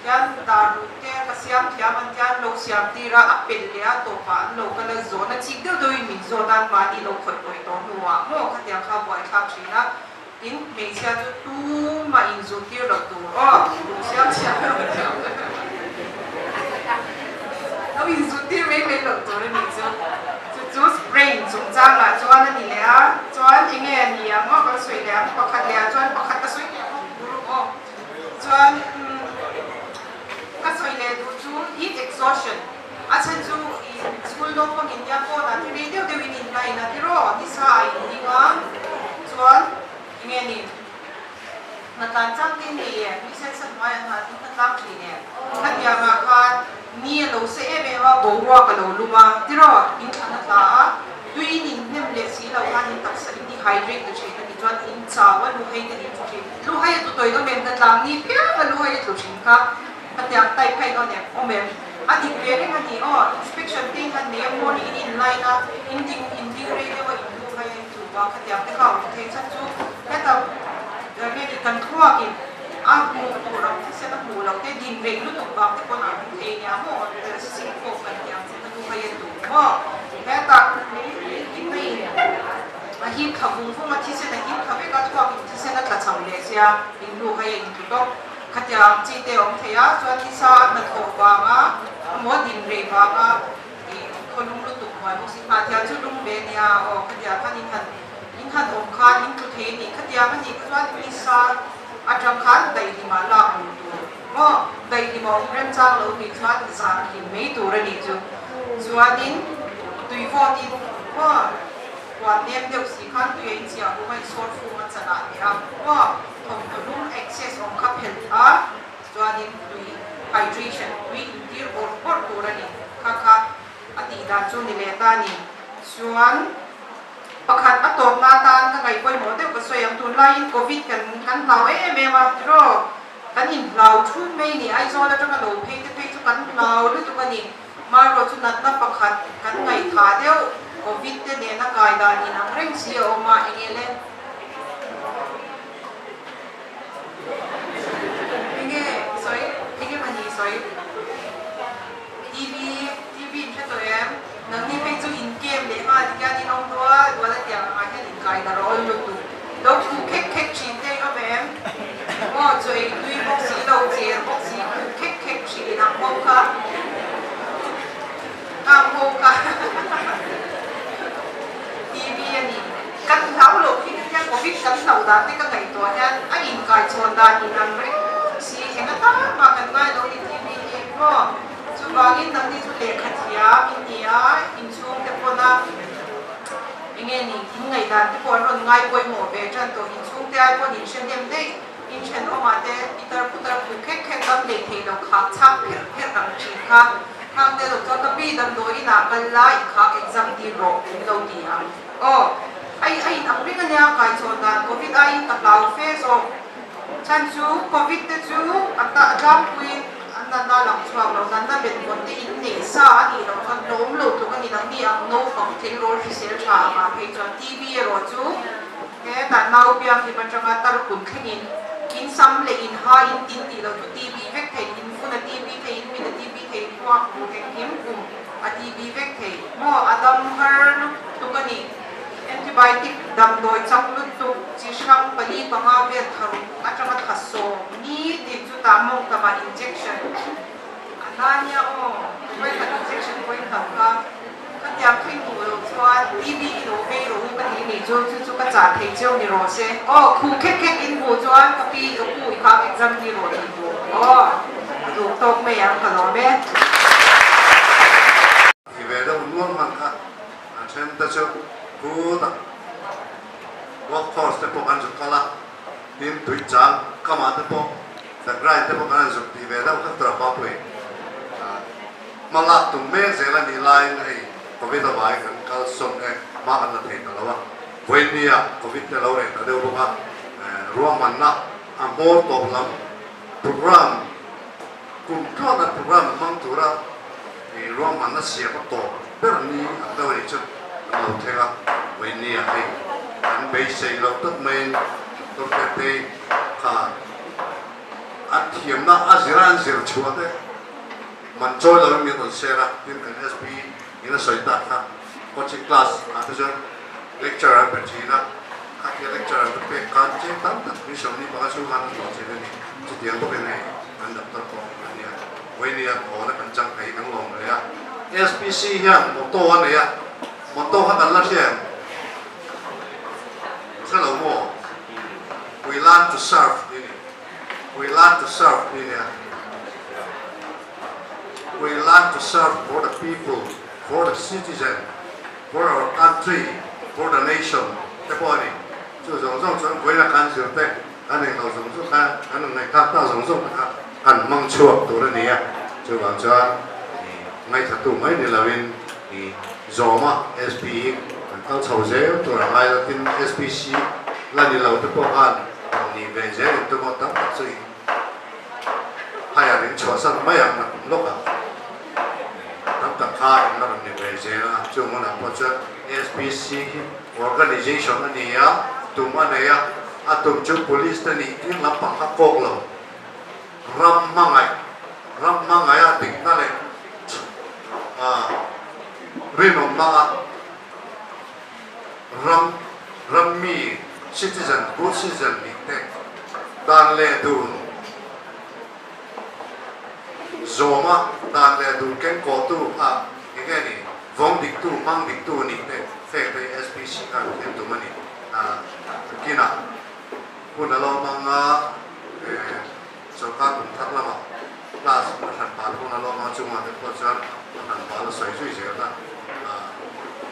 ยันดารุเตะกษ siam thiam an tian lo siam ti ra apel le a to pa lo ka la zo na chi deu deu mi zo dan ma ni lo khoi khoi to nuwa mo kha tiang kha boy kha china in me sia chu tu ma in zo ti lo tu o lo siam siamเอาอินสุดที่ไม่เป็นหลงตัวเลยนี่จูสเปรย์จงจ้างละจวนนั่นนี่แหละจวนยังไงนี่อ่ะงอก็สวยแล้วปกติแล้วจวนปกติก็สวยแล้วจวนก็สวยแล้วจู heat exhaustion อาจารย์จูสกูลโดนพวกอินเดียโก้นะที่เรียนเดียววินินไลนะที่รอที่สายนี่ก็จวนยังไงนี่มาการจ้างที่นี่พิเศษสักหน่อยนะที่ตั้งรับที่เนี่ยถ้าอยากมาการนี่เราเสียเมว่าบัวกับเราลูมาที่เราอินทานตาด้วยนินเนี่ยเลสีเราการอินตักสลิดไฮเดรตตัวเชนที่จวนอินชาว่าลูกให้ตัวนี้ตัวเชนลูกให้ตัวตัวต้องเป็นกันหลังนี่เพี้ยลูกให้ตัวชิงค่ะปัจจัยไตไพ่ตัวเนี่ยโอ้แม่อดีตเรียนกันนี่อ๋อ inspection ติ้งกันเนี่ยโมนี่อินไลน์นะอินดิ้งเรียกว่าอินลูกให้ตัวว่าปัจจัยที่เขาเทชันจูแค่แต่เรื่องนี้กันทั่วกินอ่ะหมูตัวเราที่เส้นหมูเราได้ดินเร่งรุ่นตัวบางที่คนอ่านเองเนี่ยหมูสิ่งพวกกันอย่างเส้นตัวใครตัวก็แค่ตักกินไม่มาหิ้มขับมุ้งพวกมาที่เส้นหิ้มขับไปก็ทั่วกินที่เส้นนั่นกระชังเลยเสียดินลูกใครตัวก็ขัดยามจีเตองเทียส่วนที่ซานั่นโถบางอ่ะหมูดินเร่งบางอ่ะคนลุงรุ่นตัวหอยมุสิมาเทียจุดลุงเบเนียอ๋อขัดยาพันอินทันองค์การอินทุเทนี่ขัดยามันนี่ส่วนที่ซาอาจารย์ขันได้ที่มาลาหูตัวก็ได้ที่มองเรื่องจ้างเรามีส่วนสารหินไม่ตัวระดิจูส่วนนี้ตุยฟอดินก็วันนี้เดี๋ยวสิขันตุยเสียบุไม่สดฟูมันจะได้เนี่ยก็ทำตัวรุ่ง access ของคับเห็นส่วนนี้ตุย hydration ตุยที่อดตัวระดิค่ะอดีตช่วงนี้เลต้านี่ส่วนประคัดอัตโตนาตานก็ไงไปหมดเดี๋ยวก็สวยอย่างตุนไล่โควิดกันเราเมมาที่รอกันหินเราชุ่มไม่นี่ไอโซแล้วจังกันเราเพย์จุกันเราหรือจุกันนี่มาเราจุนัดนับประคัดกันไงขาเดียวโควิดเนี่ยนักกายดานี่นักเร่งเสียออกมาเองเลยเงี้ยสวยเงี้ยมันนี่สวยทีวีแค่ตัวเองนังนี่เป็นจุดอินเกมเลยมาที่การที่น้องตัวละเดียวมาแค่อินไก่แต่เราอยู่ตัวเราคูเค้กชิ้นเดียวแบบว่าจะอีกด้วยบ็อกซี่เราเจอบ็อกซี่เค้กชิ้นน้ำโคค่ะทีวีอันนี้กันเท้าหลบที่ยังโควิดกันเท้าด้านที่ก็ไงตัวเนี่ยไอ้อินไก่ชนด้านนี้นั่นเลยสีเห็นก็ตั้งมากันง่ายเราที่ทีวีเองก็บางทีนั่งที่สุดเลยขัดยาอินเดียอินช่วงแต่คนน่ะยังไงนี่อินไงด้านที่คนรอนง่ายกว่าหมดเบจันตัวอินช่วงแต่ไอ้คนอินเช่นเดิมได้อินเช่นออกมาแต่อิตาพุตาคุกแค่ดำเด็กที่เราขาดชักเพื่อรังชีค่ะทางเดินเราจะบีดำโดยนักกันไล่ขาเอ็กซัมดีโรเราดีอ่ะอ๋อไอ้นักเรียนเนี่ยการสอนด้านโควิดไอ้ตับเราเฟสฉันชูโควิดชูอัตราจับวินนั่นน่าหลังช่วงเรานั่นน่าเป็นคนที่อินเดียซาดีเราคนโน้มลุกตัวกันนี่นั่งนี่อังโน้ของเทคโนโลยีเสียชามาให้จนทีวีรอจูแค่แต่เราเพียงที่มันจะมาตระกุนแค่อินซ้ำเลยอินหาอินตินตีเราทีวีเวกเทอินฟุนทีวีเทอินมีทีวีเทพวกผู้แข่งหิมกุมทีวีเวกเทโมอดัมฮาร์ลุกตัวกันนี่แอนติไบโอติกดำโดยจับลุกตุกจิชังปลีปังอาเวททารุอาจจะมาทัศโซนี่ติดจุดตามองกับมาอินเจคชั่นอันนั้นเนี่ยโอ้ไม่ทันอินเจคชั่นก็ยังทำกันก็อยากขึ้นหัวส่วนทีวีโรเบโรกันนี่นี่จุดกระจายเทเจียวนี่โรเซ่โอ้คู่แค่อินหัวส่วนกับปีกับคู่อีกครั้งเอ็กซัมนี่โรอินหัวโอ้ดูตกไม่ยังขนมเบ้ที่เวลาล้วนมันค่ะเช่นแต่เจ้ากูตักworkforce เต็มพวกอันจุดกันละทีมตุยจังก็มาเต็มพวกแต่ไกลเต็มพวกอันจุดที่เวลาก็ตระบับเลยมาลักตุ่มเมฆเสร็จแล้วนี่ไล่ให้โควิดระบาดกันก็ส่งเองมาอันละเท่านั้นว่าเวันนี้โควิดจะเราเนี่ยแต่เดี๋ยวพวกร่วมมันนะอ่ะโมตกลำโปรแกรมกลุ่มข้อนั้นโปรแกรมมั่งตัวละร่วมมันนะเสียก็โตแบบนี้เดี๋ยวนี้จุดเราเท่าวันนี้ให้อันเบสิกเราต้องเมนต้องเตะขาอันเทียมนะอาศิรันเสียชัวร์เด้ มันช่วยเราไม่มีคนเสียละที่เป็น SP นี่น่าสนใจนะcoaching class อาจจะ lecturer เป็นทีนะถ้าเกี่ยว lecturer เป็นการเชื่อตั้งแต่วิชานี้บางส่วนมันหล่อเช่นนี้จุดเดียวก็เป็นไงอันดับต้นๆอันนี้วันนี้ขอแล้วกันจังให้ทั้งลงเลยอะ SPC เนี่ยหมดตัวเนี่ยหมดตัวกันละเช่นใช่หรือไม่ we learn to serve นี่ we learn to serve นี่เนี่ย we learn to serve for the people for the citizen for our country for the nation แต่พอนี่จู่ๆส่งเวลาการเสียแต่อันหนึ่งเราส่งสุดท้ายอันหนึ่งในข้าวต้าส่งสุดนะครับอันมั่งชั่วตัวนี้จู่ๆจะไม่ถัดตัวไม่เนี่ยเราเป็นจอมา SP อันต้องเช่าเจ้าตัวเราให้เราเป็น SPC แล้วนี่เราจะพบกันนี่เป็นเจ้าตัวมันตั้งแต่ ให้อะไรชัวร์สักไม่อย่างนั้นโลกอ่ะตั้งแต่ข้าเองเราเป็นเวทีนะช่วงนั้นพอจะ SPC organization อันนี้อ่ะตัวมันเนี่ยอ่ะตัวจุด police นี่ที่รับปากกอกเรารำมั่งไงอ่ะติดนั่นเลยเรื่องของมันรำมี citizen good citizen นี่เด็กด้านเล่ดูZoma dan le du ken ko tu a igeni vong dik tu mang dik tu ni te fe pe SPC ka ken tu mani kina kun lo manga so ka kun thak lama plus han pa kun lo ma chu ma te ko chan han pa lo soi sui je na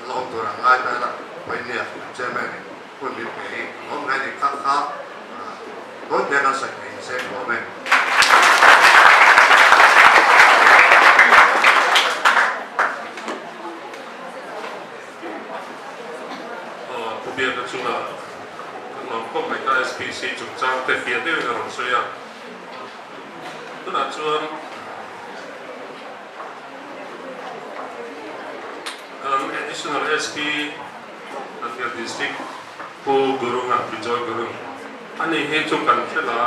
lo tu ra ngai ta la pai ne che me ni kun bi pe om ngai ni khak khak bo de na sai ni se bo me别的出了，那后面的 SPC 主张在别的那种这样，都拿出additional SP 那个 district ผู้กุรุงอ่ะพิจารกุรุงอันนี้ให้จุกันแค่ละ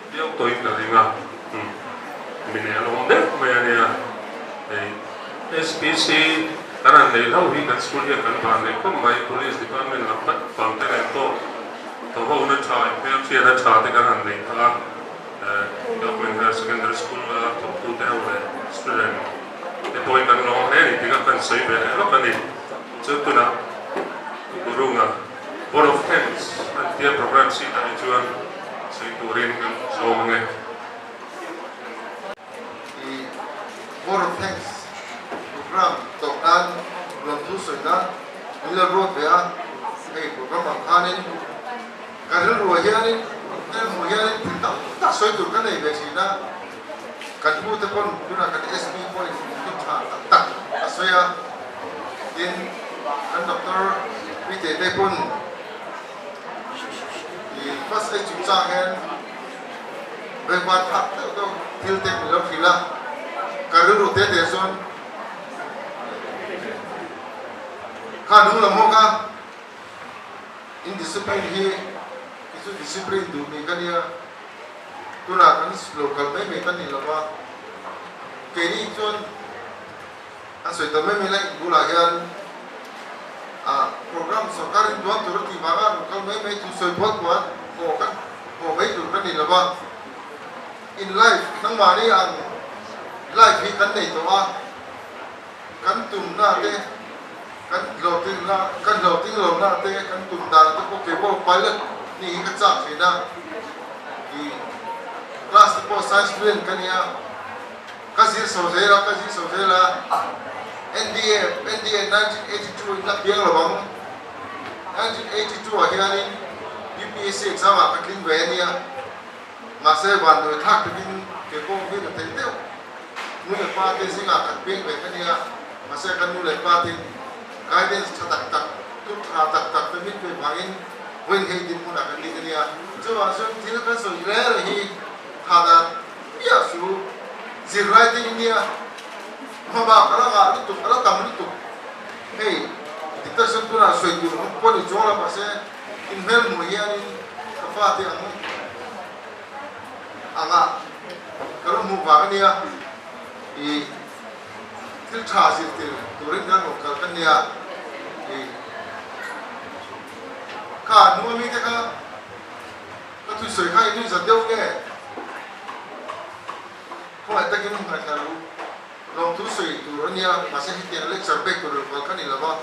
เดียวตัวอีกแล้วนะมีเนี่ยลงเด็กไม่เนี่ย SPC karena nilai ini kan sekolah kan bahane ko mai police department lapat pangkene to ho una chai pe chia na cha te kan nei ta government higher secondary school la to tu te ho student te poi kan no he ni ti kan sai be ro kan ni chu tu na gurunga board of thanks and their program si ta chuan sai turin kan so mange board of thanks program tộc đan làm thu sợi đan như là road về anh cái program bằng anh ấy cái đó rồi hiện ấy cái mùa hiện ấy thì ta soi tụi cái này về gì đó cái thu tập con như là cái SP point cũng trả tặng soi à in anh doctor vì thế đây con thì first aid chúng ta nghe về quan trọng đâu thiếu tiền mình làm gì là cái đó rồi thế để rồi kan dulu lama kan indiscipline hi itu disiplin tu mereka dia tu nak kan local mereka ni lama kini tuan asal itu mereka bulagan program sekarang tuan turut di mana local mereka itu sebuat buat kan mereka tu kan ni lama in life nang mari ang life hi kan ni tu kan tu na deh kan lo ting lo na te kan tum dan te ko ke bo pilot ni ka cha thina ki class po science student kan ya ka sir so zela NDA 1982 na piang lo bang 1982 a hian UPSC exam a ka kin ve ni a ma se ban do thak tin ke ko vi te te nu le pa te singa ka piang ve kan ya ma se kan nu le pa tin guidance tak pemit pe bangin wen he din mun akan dia so aso thil kan so rare hi thada ya su zir writing india maba kala ga tu kala tam ni tu hey dictation tu na so itu ko ni jola pase in hel mu ya ni fa te anga kalau mu ba ni ya i til tha sir til turin kan kal kan nia i ka nu mi te ka tu soi khai ni za deu ke ko ai ta kin ka ta lu long tu soi tu nia ma se hi te lecture back tu kal kan ni la ba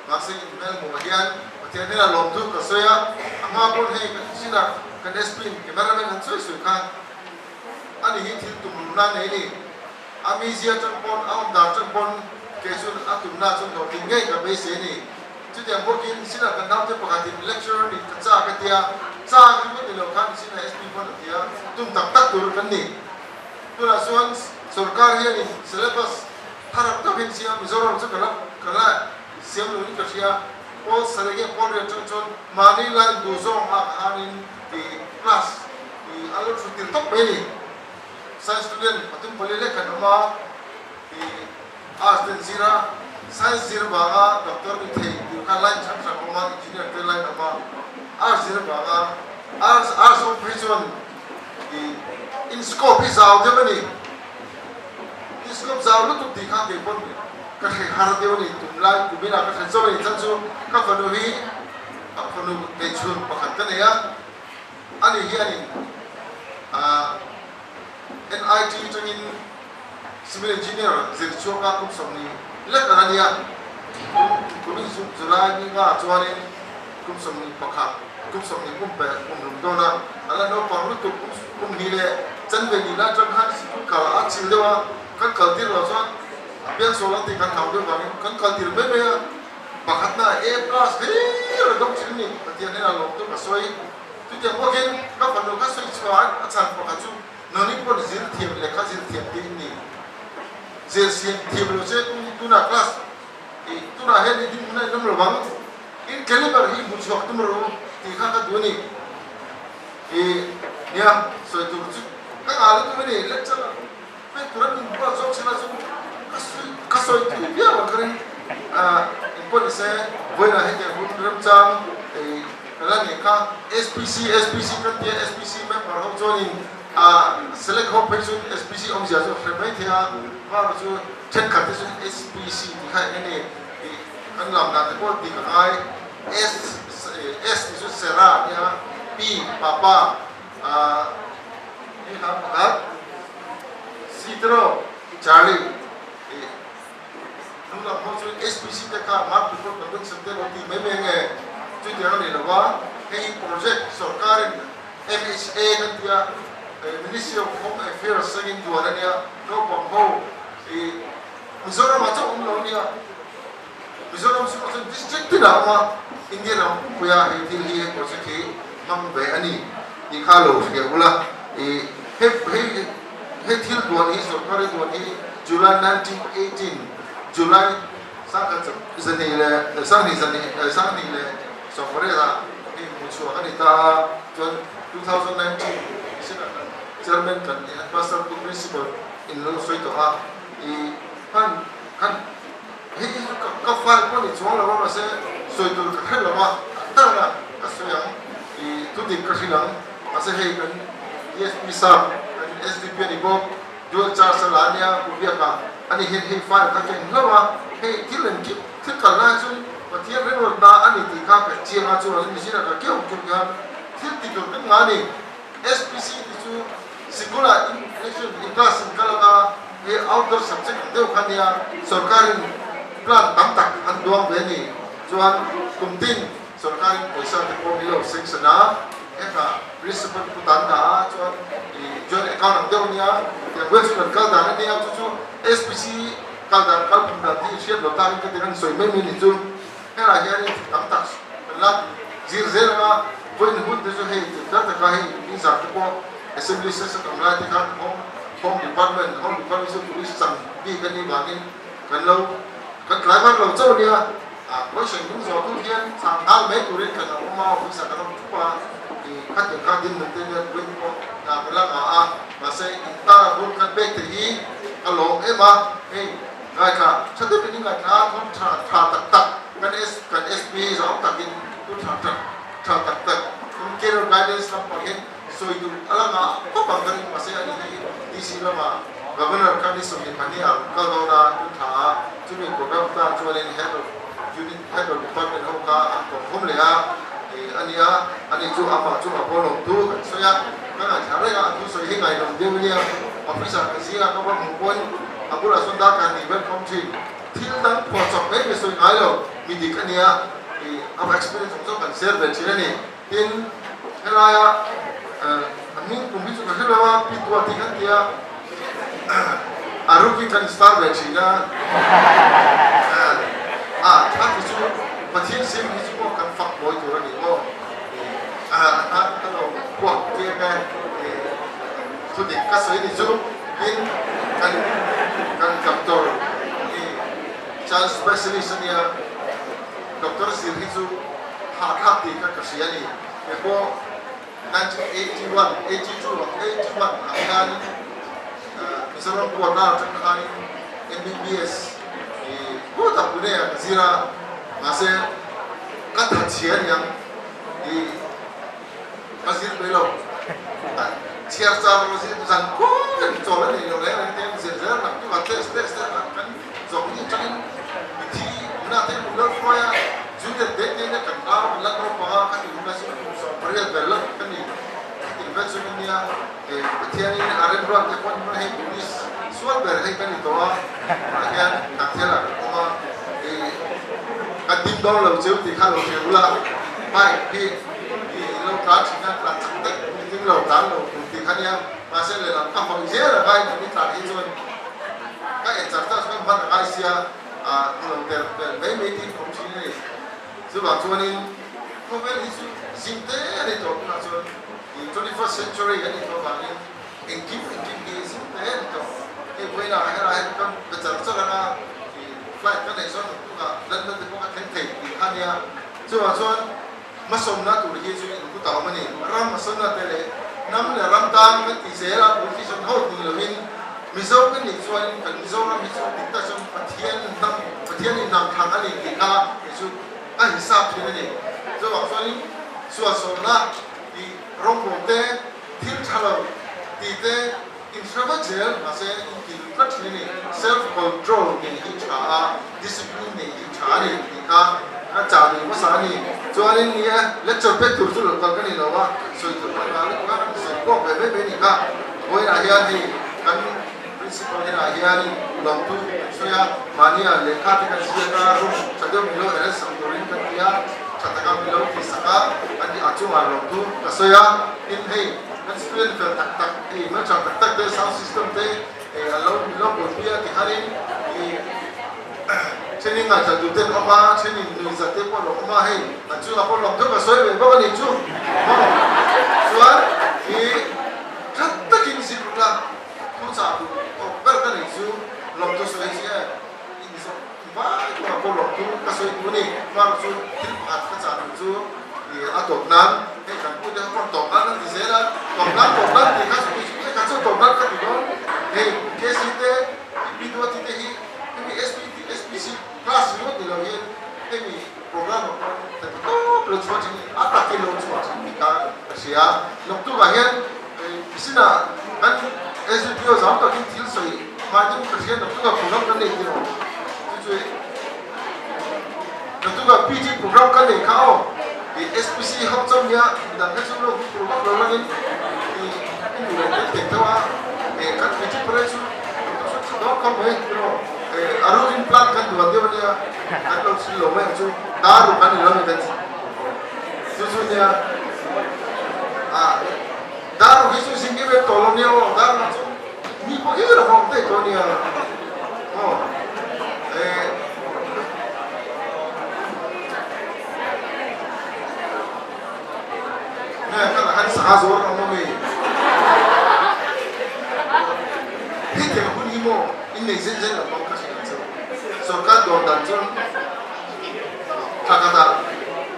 ma se mel mo hian te ne la long tu ka soya ama bon he ka sina kan spin ke mara men soi soi ka ani hi thil tum na nei ni ami zia chon pon aum da chon pon ke sun atum na chon do ting ngai ka be se ni chu tiang bokin sina kan dau te pakati lecture ni ka cha ka tia cha ki mo lo khan sina sp pon tia tum tak tak tur kan ni tu la suan sarkar hi ni syllabus harap ta bin sia mizoram chu kala siam lo ni ka sia o sarege pon re chon chon mani lan du zong ha hanin di class di alo chu tin tok be ni science student atum polile kan ma di arts den zira science zira baga doctor ni thei du kan line chap chap ma engineer te line ma arts zira baga arts of vision di in scope is out de ni in scope zaw lu tu ti kha ke pon ka thei har de ni tum lai ku bina ka thei zo ni chan chu ka phanu hi ka phanu ke chun pakhat ka ne ya ani hi ani NIT training civil engineer zirchuo ka kum somni lek anania kumi July ni nga chuanin kum somni pakha kum somni kum pe kum rum dona ala no pang lu kum hi le chan ve ni la chang han sikul ka a chil dewa kan kal tir lo chuan bian so la ti kan hau de wang kan kal tir me me pakhat na A plus he ro dok chil ni patian na lo tu ka soi tu te mo gen ka panu ka soi chuan a chan pakha chu noni pon zir thiam le kha zir thiam ti ni zir siam thiam lo che tu na class e tu na he ni din na nam lo bang in caliber hi bu chok tum ro ti kha ka du ni e nia so tu chu ka ga lu tu ni lecture pe turan ni ba jok sina chu ka so tu bia wa kare in pon se voina he ke hun ram chang e kala ni ka SPC kan ti SPC member ho joining select home person SPC om zia zo khrebai thia ba chu chen khat chu SPC ti khai ene kan lam na te ko ti ka ai S ti chu sera ya P papa ni ha pa Citro Charlie nung la ho chu SPC te ka mark report kan sabte lo ti me nge chu ti ni lo wa he project sarkarin MHA kan tia Ministry of Home Affairs singing to Arania, no Pampo, Mizoram Macho Umlonia, Mizoram District in Ama, Indian Puya, Hiti, Kosaki, Mambe, Ani, Nikalo, Yagula, Hill Duani, so Kari Duani, July 1918, July Sakat is a sun is a sunny, so Forera, Mucho Anita, 2019. Chairman kan pastor to principal in lo soi to ha I kan he ka file ko ni chong la ma se soi to ka khel la ma ta na ka so yang I tu dik ka silang ase he kan yes misa SDP ni bo dual charge la nia ku bia ka ani he file ka ken la ma he kilen ki ka na chu pa ti re ro da ani ti ka ka chi ma chu ni sina ka ke ku ya ti ti to ka ngani SPC ti chu Sigula election in class in Kalaga outdoor subject deu khania sarkarin plan tam tak an duang ve ni chuan kumtin sarkarin paisa te ko milo section eka principal putan da chuan I joint account deu nia te western kalda nia chu SPC kalda kalpum da ti shet lo ta ke te kan soi me mi ni chu era hian tam tak la zir zera voin hut de he da ta ka he ni sa ko Assembly session kamla ti kan home department so police sam bi kan ni bangin kan lo kan driver lo chau nia ko shen dung zo tu hian sang dal me turin kan ma office kan pa I khat ka din men te ne win ko na kala ma se ta ru kan be te hi alo e ma e ngai ka chatu ni ngai ka thon tha tak kan SP zo takin tu tha tak kun care guidance na pa hin so itu alanga ko bangari masih ada di DC lama governor kan ni sumi pani al ka lo na tu tha chu ni program ta chu len head of unit head of department ho ka ko hom le a ania ani chu ama chu ma polo tu so ya kana thare ga tu so hi ngai dong de nia officer ka si ga ka ba mu pon abura sonda ka ni welcome to thil dan po chok me so ngai lo mi dik ania our experience so kan share ben chine ni tin helaya amin kumbi chu ka helawa pitwa tikan tia aruki kan star ben china thak chu pathian sim hi chu kan fak boy tu ra ni mo ta lo kwak ke ka tu dik ka soi ni chu in kan doctor child specialist ni doctor sir hi chu ha ti ka ka sia ni ko 1981 akan misalnya kuarna tentang MBBS ko tak punya zira masih kata cian yang di masjid belok ciar ciar masjid tusan ko coba ni orang yang dia zira nak tu tes kan zokni cakap di mana tu belok saya sudah dek kan kau belak apa kan di mana sih Real belak kan ni investment ni petian ini ada berapa tekon mana yang polis sual berhai kan itu akan tak telah cuma kadim dong lalu jauh di kalau jauh lah baik di lalu tak cina tak cantik di lalu tak lalu di kan yang masih dalam kampung saya baik di tak itu kan cerita sekarang mana Asia lalu berbagai meeting komisi ni sebab tuan ini novel itu simple ni tu macam di 21st century ni tu bagi engkau ni simple ni tu boleh nak akhir kan bercerita na di flight kan ni so tu kan London tu kan kentai di Hania sebab tuan masuk na tu dia tu tu tahu mana ni ram masuk na tele nam le ram tan kan di sera position hot ni lewin misal kan ni tuan kan misal ram misal kita so patian ni nam thang ani kita itu hisap ni sebab tuan ni suasana di rombong teh tim kalau di teh introvert masih introvert ini self control ni cara disiplin ni cara ni kita jadi masa ni soal ini ya lecture betul betul kalau ni lawa so itu kalau kan so kok bebe ni kan boleh ahia ni kan prinsip ni ahia ni lalu so ya mania lekha kita siapa rum sedang milo ada sambil kan dia katakan bilau kisah andi acung arok tu kasoya in hey kan student tak macam tak deh sound system deh alau bilau boleh di hari sini nggak jadi deh apa sini nulis deh pun apa hey acung apa lom tu kasoya bawa ni acung soal kata kini sih pula tu satu berkan itu lom tu soal sih baik apa lom tu kasoya tu ni baru at kaca itu di adopnan kan punya adopnan di sana adopnan di kas itu kaca adopnan kan itu kes itu video itu ini SPC kelas itu di dalam ini program tapi belum semua ini apa kilo semua ini kan Asia waktu bahagian di sana kan SPO zaman tak kini tilsoi macam kerja waktu kan program kan itu itu kan PG program kan ni kau di SPC hak jamnya dan itu lo program lo lagi di ini ada tektoa kan PG press itu dok kau lo arujin plan kan dua dia kan lo sih lo macam tu daru kan lo ni kan susunya daru itu sih kita tolong dia daru macam ni pun itu lah kau tu ni kan hari sahas orang umumnya ini yang pun imo ini jenis apa kasih macam sorkat dua tahun kata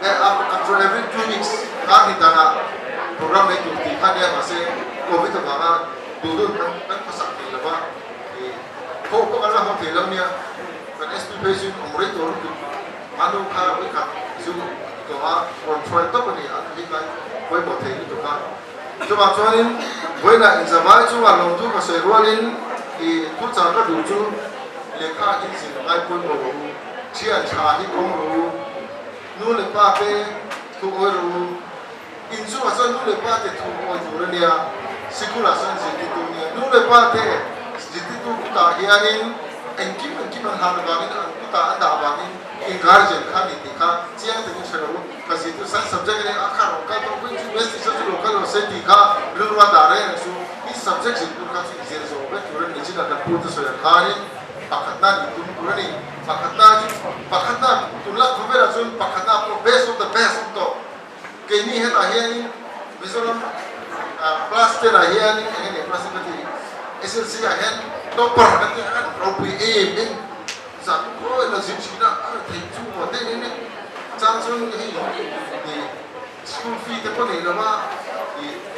after every 2 weeks kami tanah program itu di dia masih COVID tu mana dulu kan pasal ni lepas kau kalau hotel ni kan SPP sih umur itu anu kau ikat itu control tu pun ni ada hingga boleh hotel itu kan cuma cuanin boleh nak insamai cuma lalu tu masih rualin ทุกจาก็ดูจูเลขาอินสินไอปุ่นรู้เชียนชาฮิกงรู้นู่นเลยป้าเป้ทุกคนรู้อินซูว่าส่วนนู่นเลยป้าเตทุกคนรู้เนี่ยสิกุลาส่วนสิทธิตัวเนี่ยนู่นเลยป้าเตสิทธิตัวกุตาเฮียนินเอ็งกิมมันหาบางนินกุตาอันดาบางนินอินการเจนข้ามิติข้าเจียงถึงเชื่อรู้ก็สิตัวสัน subject เนี่ยอาคารของข้าต้องเป็นจุดเบสที่สุดโลกาโลเซติข้าเรื่องว่าดาร์เรนสูที่ subject สิ่งที่ข้าสิ่งเสียส่งเป็นตัวเรื่องนี้นะกันพูดถึงส่วนข้านี่ปากหน้านี่ตัวตัวนี้ปากหน้าตัวละคุณเวลาส่วนปากหน้าพวก best of the best of the เกนี่เห็นอะไรนี่ไม่ใช่ว่าพลาสติกอะไรนี่เห็นพลาสติกที่เอเซนเซียเห็นตัวปากกันที่เราไปเองนี่สักโอ้ยเราสิ่งที่น่าอะไรที่จู่วันนี้นี่จางส่วนนี้นี่ school fee ที่คนนี้เราว่า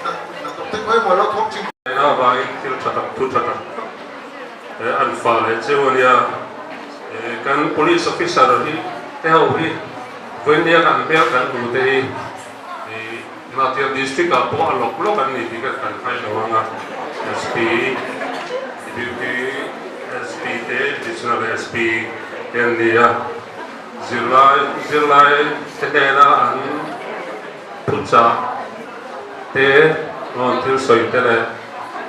นักต้องไปหมดแล้วท้องจริง นะว่าอินทิลชัดทุชัดอันฟ้าเลยเจ้าเนี่ยกัน police officer ที่เท่าที่วันนี้กันเบียกันดูที่นาที district กับพวกล็อกกันนี่ที่กันให้ระวังอ่ะ SP deputy SP เต additional SP กันเนี่ยzilai tene na an pucha te non til soi tele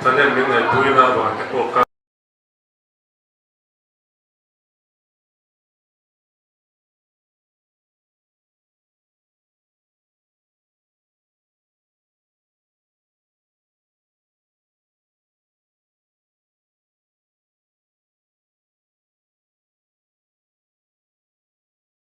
tane min ne puina ba ke ko